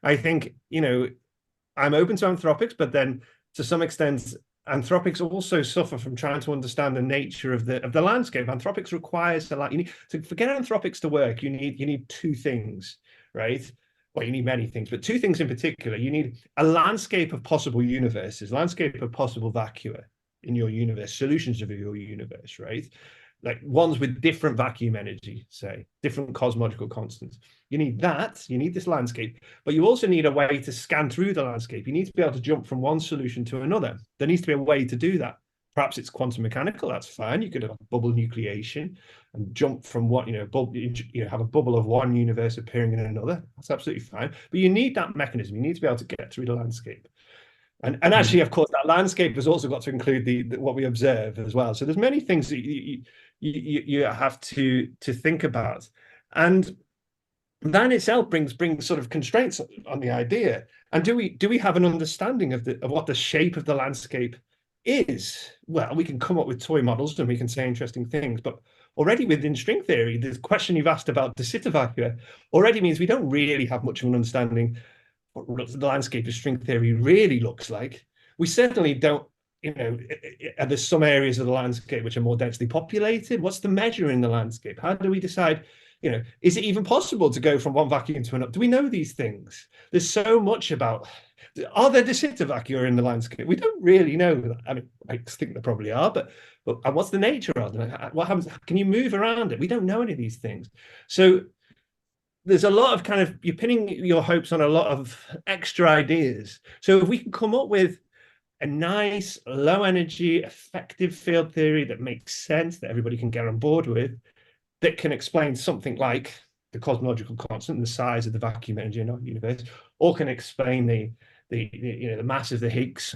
I think, I'm open to anthropics, but then to some extent, anthropics also suffer from trying to understand the nature of the landscape. Anthropics requires a lot. You need to forget anthropics to work. You need two things, right? Well, you need many things, but two things in particular. You need a landscape of possible universes, landscape of possible vacua in your universe, solutions of your universe, right? Like ones with different vacuum energy, say, different cosmological constants. You need this landscape, but you also need a way to scan through the landscape. You need to be able to jump from one solution to another. There needs to be a way to do that. perhaps it's quantum mechanical. That's fine. You could have bubble nucleation and jump from what, have a bubble of one universe appearing in another. That's absolutely fine. But you need that mechanism. You need to be able to get through the landscape. And actually, of course, that landscape has also got to include the what we observe as well. So there's many things that you have to think about, and that in itself brings sort of constraints on the idea. And do we have an understanding of what the shape of the landscape is? Well, we can come up with toy models and we can say interesting things, but already within string theory, the question you've asked about de Sitter vacua already means we don't really have much of an understanding what the landscape of string theory really looks like. We certainly don't, there's some areas of the landscape which are more densely populated. What's the measure in the landscape? How do we decide, is it even possible to go from one vacuum to another? Do we know these things? There's so much about, are there de Sitter vacua in the landscape? We don't really know that. I mean, I think there probably are, but and what's the nature of them? What happens? Can you move around it? We don't know any of these things. So there's a lot of you're pinning your hopes on a lot of extra ideas. So if we can come up with a nice, low energy, effective field theory that makes sense, that everybody can get on board with, that can explain something like the cosmological constant, the size of the vacuum energy in our universe, or can explain the mass of the Higgs,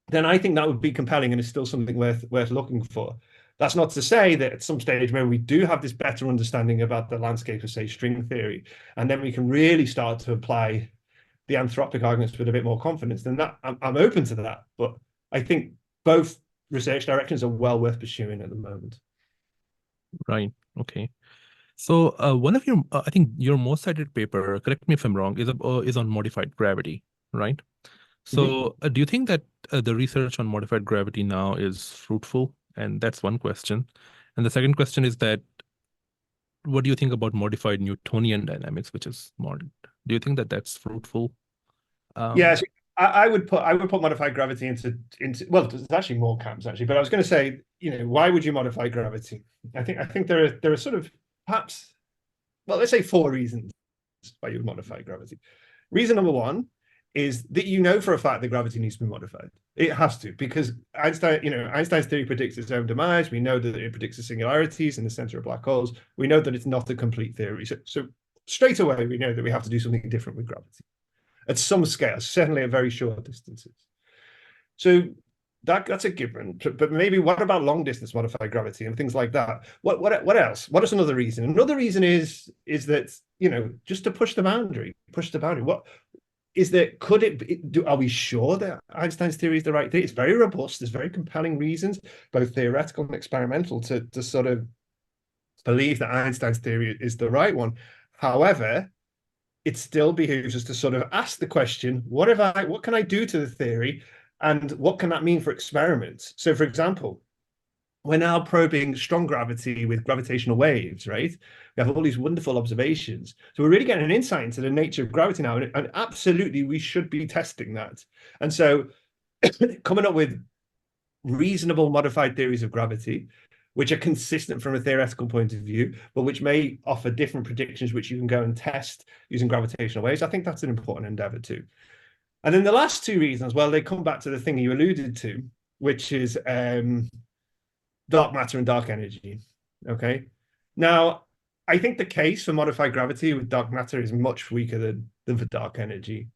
then I think that would be compelling and is still something worth looking for. That's not to say that at some stage when we do have this better understanding about the landscape of, say, string theory, and then we can really start to apply the anthropic arguments with a bit more confidence, then that I'm open to that. But I think both research directions are well worth pursuing at the moment. Right. Okay. So one of your, I think your most cited paper, correct me if I'm wrong, is on modified gravity, right? So do you think that the research on modified gravity now is fruitful? And that's one question. And the second question is that, what do you think about modified Newtonian dynamics, which is MOND? Do you think that that's fruitful? Yes, I would put modified gravity into well, there's actually more camps actually, but I was going to say, why would you modify gravity? I think there are sort of perhaps, well, let's say 4 reasons why you would modify gravity. Reason number 1 is that for a fact that gravity needs to be modified. It has to, because Einstein's theory predicts its own demise. We know that it predicts the singularities in the center of black holes. We know that it's not a complete theory. So straight away, we know that we have to do something different with gravity at some scale, certainly at very short distances. So that's a given. But maybe what about long distance modified gravity and things like that? What else? What is another reason? Another reason is that, just to push the boundary. What is that? Are we sure that Einstein's theory is the right thing? It's very robust. There's very compelling reasons, both theoretical and experimental, to sort of believe that Einstein's theory is the right one. However, it still behooves us to sort of ask the question, what can I do to the theory, and what can that mean for experiments? So, for example, we're now probing strong gravity with gravitational waves, right? We have all these wonderful observations. So we're really getting an insight into the nature of gravity now, and absolutely we should be testing that. And so coming up with reasonable modified theories of gravity, which are consistent from a theoretical point of view, but which may offer different predictions which you can go and test using gravitational waves, I think that's an important endeavor too. And then the last 2 reasons, well, they come back to the thing you alluded to, which is dark matter and dark energy. Okay. Now, I think the case for modified gravity with dark matter is much weaker than for dark energy.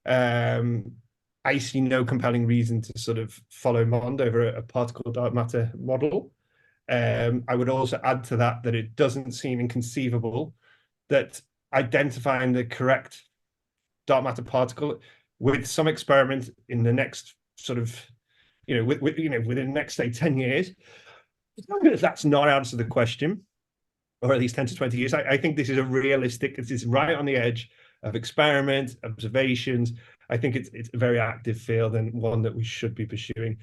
I see no compelling reason to sort of follow MOND over a particle dark matter model. I would also add to that it doesn't seem inconceivable that identifying the correct dark matter particle with some experiment in the next sort of, within the next, say, 10 years, that's not answer the question, or at least 10 to 20 years. I think this is this is right on the edge of experiment, observations. I think it's a very active field and one that we should be pursuing.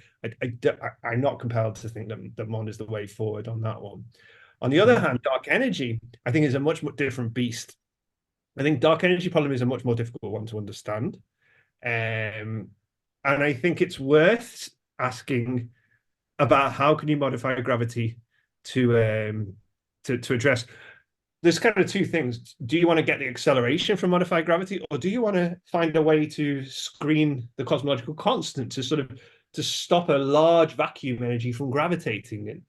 I'm not compelled to think that MOND is the way forward on that one. On the other hand, dark energy, I think, is a much more different beast. I think dark energy problem is a much more difficult one to understand. And I think it's worth asking about how can you modify gravity to address. There's kind of 2 things. Do you want to get the acceleration from modified gravity, or do you want to find a way to screen the cosmological constant to sort of to stop a large vacuum energy from gravitating and,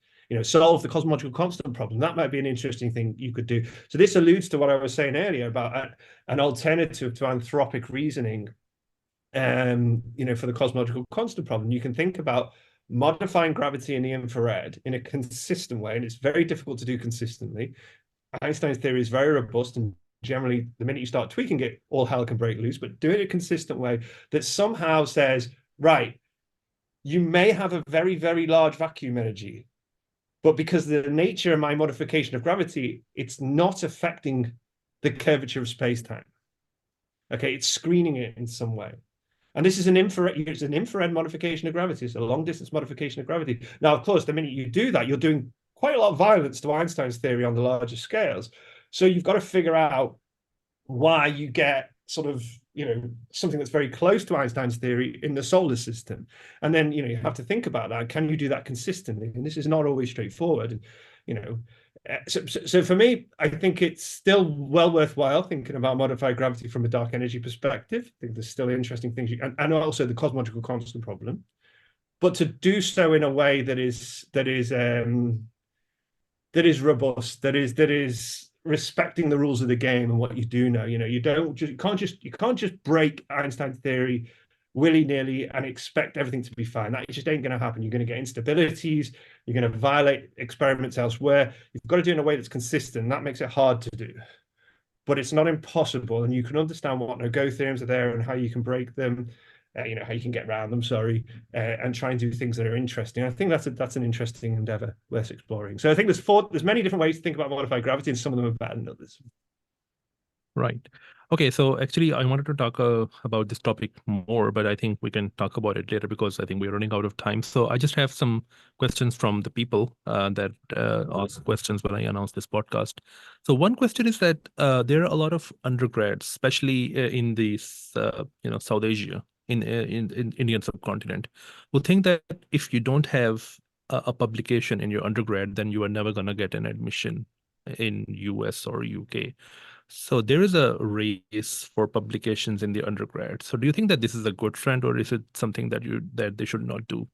solve the cosmological constant problem. That might be an interesting thing you could do. So this alludes to what I was saying earlier about an alternative to anthropic reasoning, for the cosmological constant problem. You can think about modifying gravity in the infrared in a consistent way, and it's very difficult to do consistently. Einstein's theory is very robust, and generally, the minute you start tweaking it, all hell can break loose. But do it in a consistent way that somehow says, right, you may have a very, very large vacuum energy, but because of the nature of my modification of gravity, it's not affecting the curvature of space-time. Okay, it's screening it in some way. And this is it's an infrared modification of gravity. It's a long distance modification of gravity. Now, of course, the minute you do that, you're doing quite a lot of violence to Einstein's theory on the larger scales. So you've got to figure out why you get sort of, something that's very close to Einstein's theory in the solar system. And then, you have to think about that. Can you do that consistently? And this is not always straightforward. So for me, I think it's still well worthwhile thinking about modified gravity from a dark energy perspective. I think there's still interesting things, and also the cosmological constant problem, but to do so in a way that is robust, that is respecting the rules of the game and what you do know. You can't just break Einstein's theory willy-nilly and expect everything to be fine. That just ain't going to happen. You're going to get instabilities. You're going to violate experiments elsewhere. You've got to do it in a way that's consistent. That makes it hard to do, but it's not impossible. And you can understand what no-go theorems are there and how you can break them, how you can get around them, and try and do things that are interesting. I think that's an interesting endeavor worth exploring. So I think there's many different ways to think about modified gravity, and some of them are better than others. Right. Okay, so actually, I wanted to talk about this topic more, but I think we can talk about it later because I think we're running out of time. So I just have some questions from the people that ask questions when I announce this podcast. So one question is that there are a lot of undergrads, especially in the South Asia, in Indian subcontinent, who think that if you don't have a publication in your undergrad, then you are never going to get an admission in US or UK. So there is a race for publications in the undergrad. So do you think that this is a good trend, or is it something that they should not do?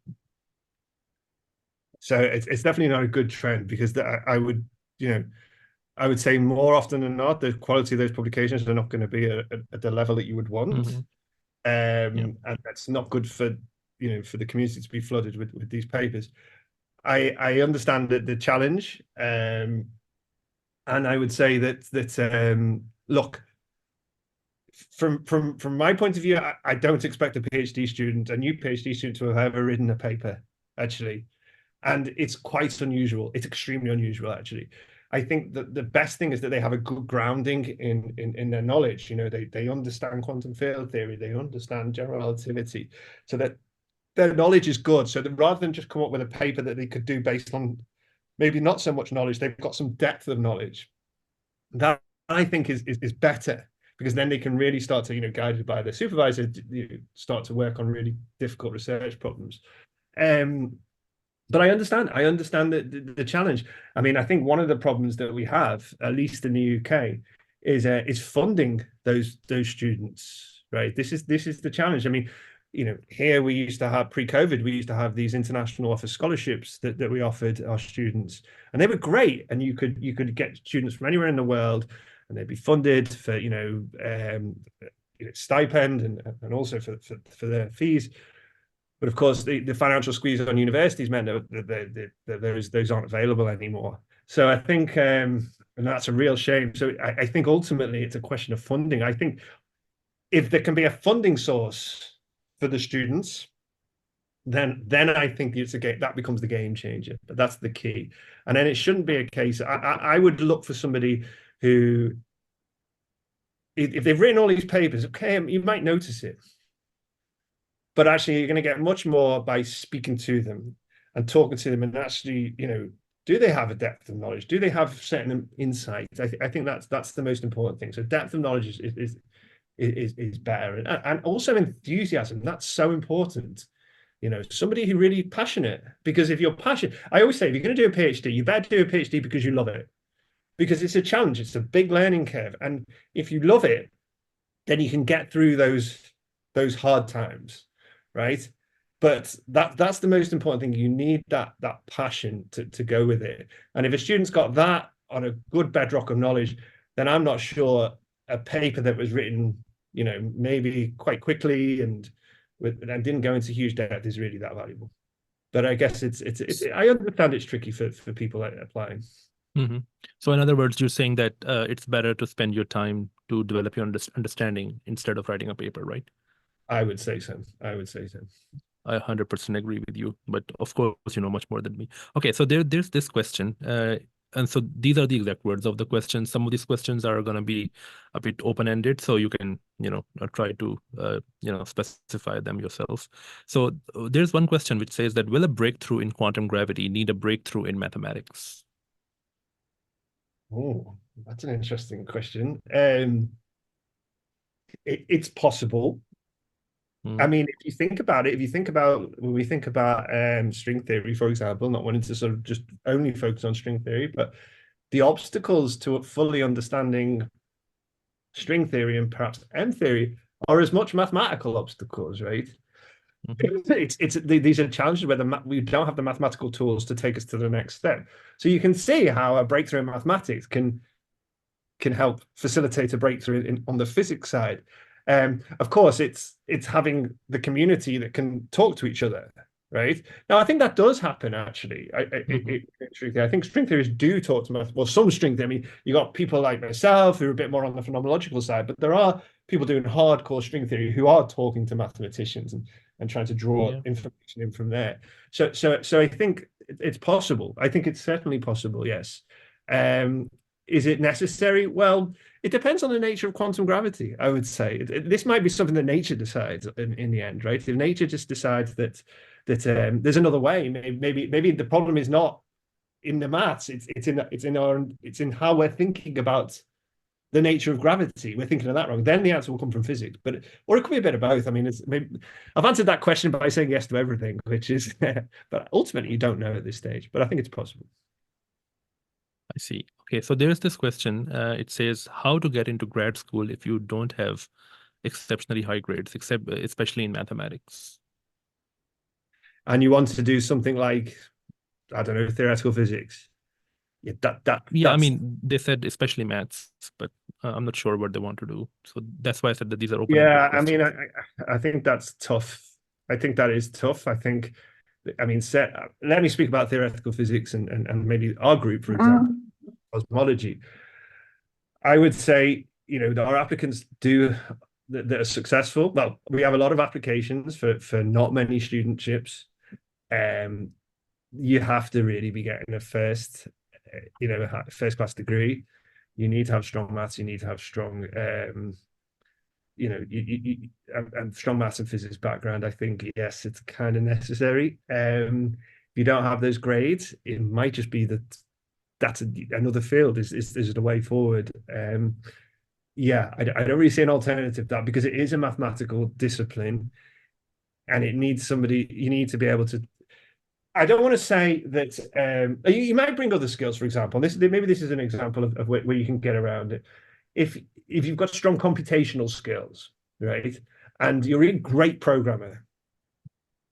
So it's definitely not a good trend, because I would say more often than not, the quality of those publications are not going to be at the level that you would want. Mm-hmm. And that's not good for the community to be flooded with these papers. I understand the challenge. And I would say that look, from my point of view, I don't expect a new PhD student, to have ever written a paper, actually. And it's quite unusual. It's extremely unusual, actually. I think that the best thing is that they have a good grounding in their knowledge. They understand quantum field theory, they understand general relativity, so that their knowledge is good. So that rather than just come up with a paper that they could do based on maybe not so much knowledge, they've got some depth of knowledge. That, I think, is better, because then they can really start to, guided by their supervisor, start to work on really difficult research problems. But I understand the challenge. I mean, I think one of the problems that we have, at least in the UK, is funding those students. Right. This is the challenge. I mean, here we used to have, pre-COVID, we used to have these international offer scholarships that we offered our students, and they were great. And you could get students from anywhere in the world, and they'd be funded for stipend and also for their fees. But of course, the financial squeeze on universities meant that those aren't available anymore. So I think, and that's a real shame. So I think ultimately it's a question of funding. I think if there can be a funding source for the students, then I think that becomes the game changer. But that's the key. And then it shouldn't be a case. I would look for somebody who, if they've written all these papers, okay, you might notice it, but actually you're going to get much more by speaking to them and talking to them, and actually, do they have a depth of knowledge? Do they have certain insights? I think that's the most important thing. So depth of knowledge is better, and also enthusiasm. That's so important. Somebody who really passionate, because if you're passionate, I always say, if you're going to do a PhD, you better do a PhD because you love it, because it's a challenge. It's a big learning curve. And if you love it, then you can get through those hard times, right? But that's the most important thing. You need that passion to go with it. And if a student's got that on a good bedrock of knowledge, then I'm not sure a paper that was written, maybe quite quickly and didn't go into huge depth is really that valuable. But I guess it's I understand it's tricky for people applying. Mm-hmm. So in other words, you're saying that it's better to spend your time to develop your understanding instead of writing a paper, right? I would say so. I 100% agree with you, but of course, you know much more than me. Okay, so there's this question, and so these are the exact words of the question. Some of these questions are going to be a bit open-ended, so you can, try to, specify them yourself. So there's one question which says that, will a breakthrough in quantum gravity need a breakthrough in mathematics? Oh, that's an interesting question. It's possible. I mean, if you think about it, when we think about string theory, for example, not wanting to sort of just only focus on string theory, but the obstacles to fully understanding string theory and perhaps M theory are as much mathematical obstacles, right? These are challenges where we don't have the mathematical tools to take us to the next step. So you can see how a breakthrough in mathematics can help facilitate a breakthrough on the physics side. Of course, it's having the community that can talk to each other, right? Now, I think that does happen, actually. I think string theorists do talk to math. Well, some string theory. I mean, you got people like myself who are a bit more on the phenomenological side, but there are people doing hardcore string theory who are talking to mathematicians and trying to draw information in from there. So I think it's possible. I think it's certainly possible, yes. Is it necessary? Well, it depends on the nature of quantum gravity, I would say. This might be something that nature decides in the end, right? If nature just decides that there's another way, maybe the problem is not in the maths, it's in how we're thinking about the nature of gravity. We're thinking of that wrong. Then the answer will come from physics, or it could be a bit of both. I mean, I've answered that question by saying yes to everything, which is, but ultimately you don't know at this stage. But I think it's possible. I see. Okay, so there's this question. It says, how to get into grad school if you don't have exceptionally high grades, especially in mathematics? And you want to do something like, I don't know, theoretical physics. Yeah, I mean, they said especially maths, but I'm not sure what they want to do. So that's why I said that these are open. Yeah, I mean, I think that's tough. I think that is tough. I mean, let me speak about theoretical physics and maybe our group, for example, cosmology. I would say, our applicants that are successful. Well, we have a lot of applications for not many studentships. You have to really be getting a first class degree. You need to have strong maths. You need to have strong, and strong maths and physics background. I think, yes, it's kind of necessary. If you don't have those grades, it might just be that's another field. Is it a way forward? Yeah, I don't really see an alternative to that, because it is a mathematical discipline, and it needs somebody. You need to be able to. I don't want to say that you might bring other skills, for example. Maybe this is an example of where you can get around it. If you've got strong computational skills, right, and you're a really great programmer.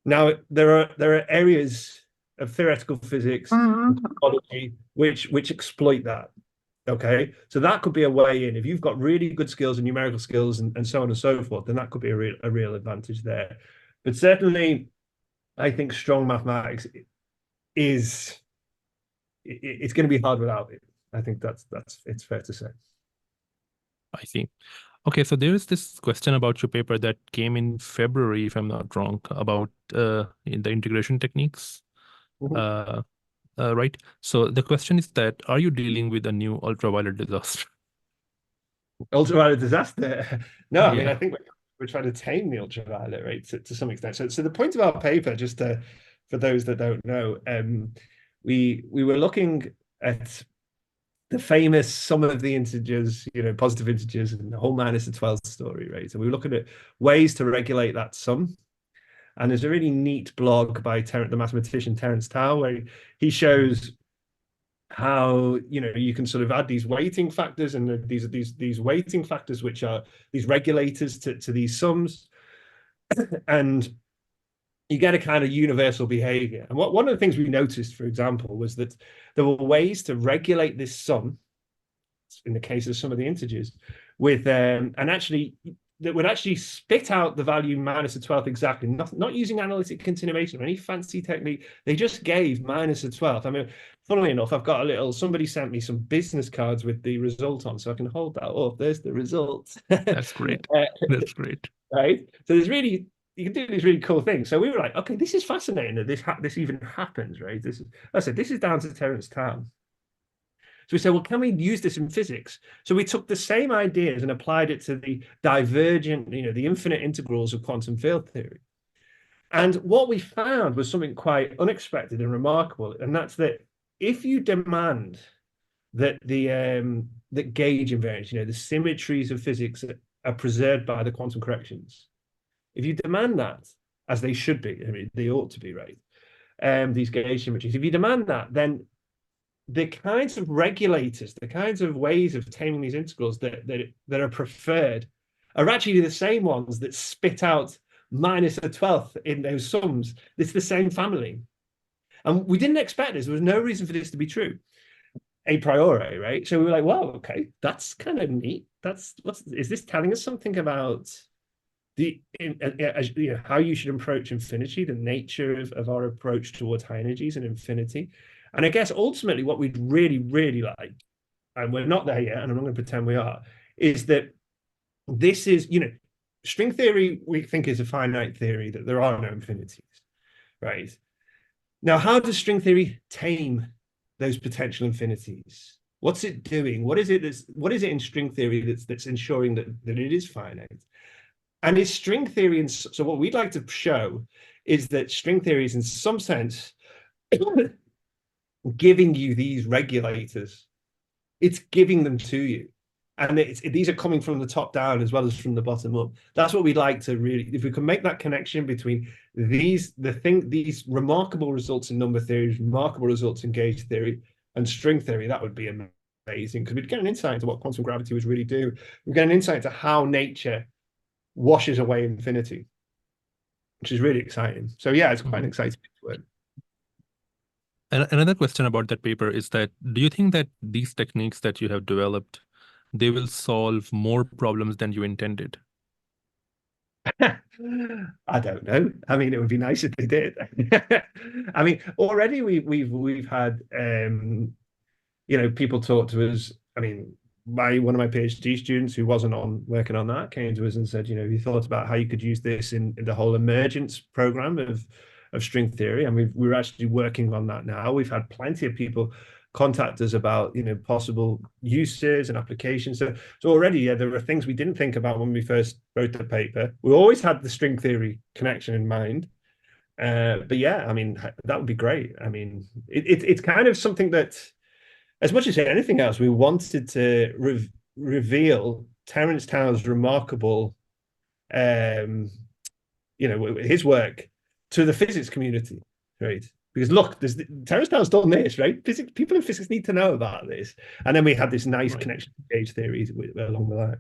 Now there are areas of theoretical physics, topology, which exploit that. Okay, so that could be a way in. If you've got really good skills and numerical skills and so on and so forth, then that could be a real advantage there. But certainly, I think strong mathematics it's going to be hard without it. I think it's fair to say. I see. Okay, so there is this question about your paper that came in February, if I'm not wrong, about in the integration techniques. Right. So the question is that, are you dealing with a new ultraviolet disaster? Ultraviolet disaster? No, I mean, I think we're trying to tame the ultraviolet, right, to some extent. So the point of our paper, just for those that don't know, we were looking at the famous sum of the integers, positive integers, and the whole minus the 12th story, right? So we were looking at ways to regulate that sum. And there's a really neat blog by the mathematician Terence Tao, where he shows how you can sort of add these weighting factors, and these weighting factors which are these regulators to these sums, and you get a kind of universal behavior. And one of the things we noticed, for example, was that there were ways to regulate this sum, in the case of some of the integers, with and actually that would actually spit out the value minus a 12th exactly, not using analytic continuation or any fancy technique. They just gave minus a 12th. I mean, funnily enough, I've got somebody sent me some business cards with the result on, so I can hold that up. There's the result. That's great. That's great. Right. So there's really, you can do these really cool things. So we were like, okay, this is fascinating that this even happens, right? I said, this is down to Terence Tam. So we said, well, can we use this in physics? So we took the same ideas and applied it to the divergent, the infinite integrals of quantum field theory. And what we found was something quite unexpected and remarkable, and that's that if you demand that that gauge invariance, the symmetries of physics are preserved by the quantum corrections, if you demand that, as they should be, I mean, they ought to be, right? These gauge symmetries, if you demand that, then the kinds of regulators, the kinds of ways of taming these integrals that are preferred are actually the same ones that spit out minus a 12th in those sums. It's the same family. And we didn't expect this. There was no reason for this to be true a priori, right? So we were like, well, okay, that's kind of neat. Is this telling us something about how you should approach infinity, the nature of our approach towards high energies and infinity? And I guess ultimately what we'd really, really like, and we're not there yet, and I'm not going to pretend we are, is that this is, string theory, we think is a finite theory, that there are no infinities, right? Now, how does string theory tame those potential infinities? What's it doing? What is it in string theory that's ensuring that it is finite? And is string theory, so what we'd like to show is that string theory is in some sense giving you these regulators. It's giving them to you, and these are coming from the top down as well as from the bottom up. That's what we'd like to really, if we can make that connection between these remarkable results in number theory, remarkable results in gauge theory and string theory, that would be amazing, because we'd get an insight into what quantum gravity was really doing. We'd get an insight into how nature washes away infinity, which is really exciting. So yeah, it's quite an exciting word. And another question about that paper is that, do you think that these techniques that you have developed, they will solve more problems than you intended? I don't know. I mean, it would be nice if they did. I mean, already we've had people talk to us. I mean, one of my PhD students who wasn't working on that came to us and said, he thought about how you could use this in the whole emergence program of string theory, and we're actually working on that now. We've had plenty of people contact us about possible uses and applications. So already, yeah, there are things we didn't think about when we first wrote the paper. We always had the string theory connection in mind, but yeah, I mean, that would be great. I mean, it's kind of something that, as much as anything else, we wanted to reveal Terence Towns' remarkable, his work to the physics community, right? Because look, Terence Towns done this, right? People in physics need to know about this. And then we had this nice connection to gauge theories along the line.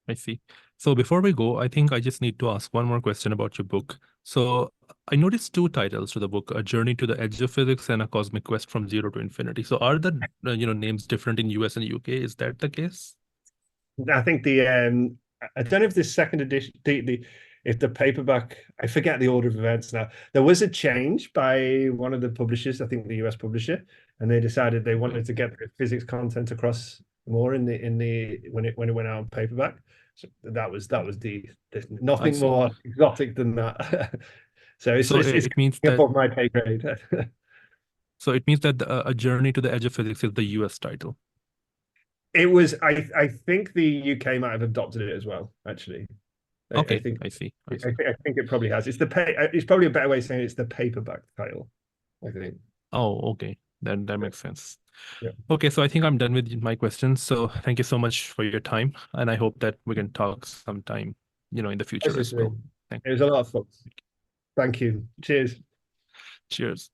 I see. So before we go, I think I just need to ask one more question about your book. So I noticed two titles to the book: A Journey to the Edge of Physics and A Cosmic Quest from Zero to Infinity. So are the names different in US and UK? Is that the case? I think I don't know if the second edition, if the paperback, I forget the order of events now. There was a change by one of the publishers, I think the US publisher, and they decided they wanted to get the physics content across more when it went out on paperback. So that was nothing more exotic than that. So it means that above my pay grade. So it means that A Journey to the Edge of Physics is the US title. It was. I think the UK might have adopted it as well. Actually. Okay, I see. I think it probably has. It's probably a better way of saying it's the paperback title, I think. Oh, okay. That makes sense. Yeah. Okay, so I think I'm done with my questions. So thank you so much for your time, and I hope that we can talk sometime, in the future as well. It was a lot of fun. Thank you. Cheers. Cheers.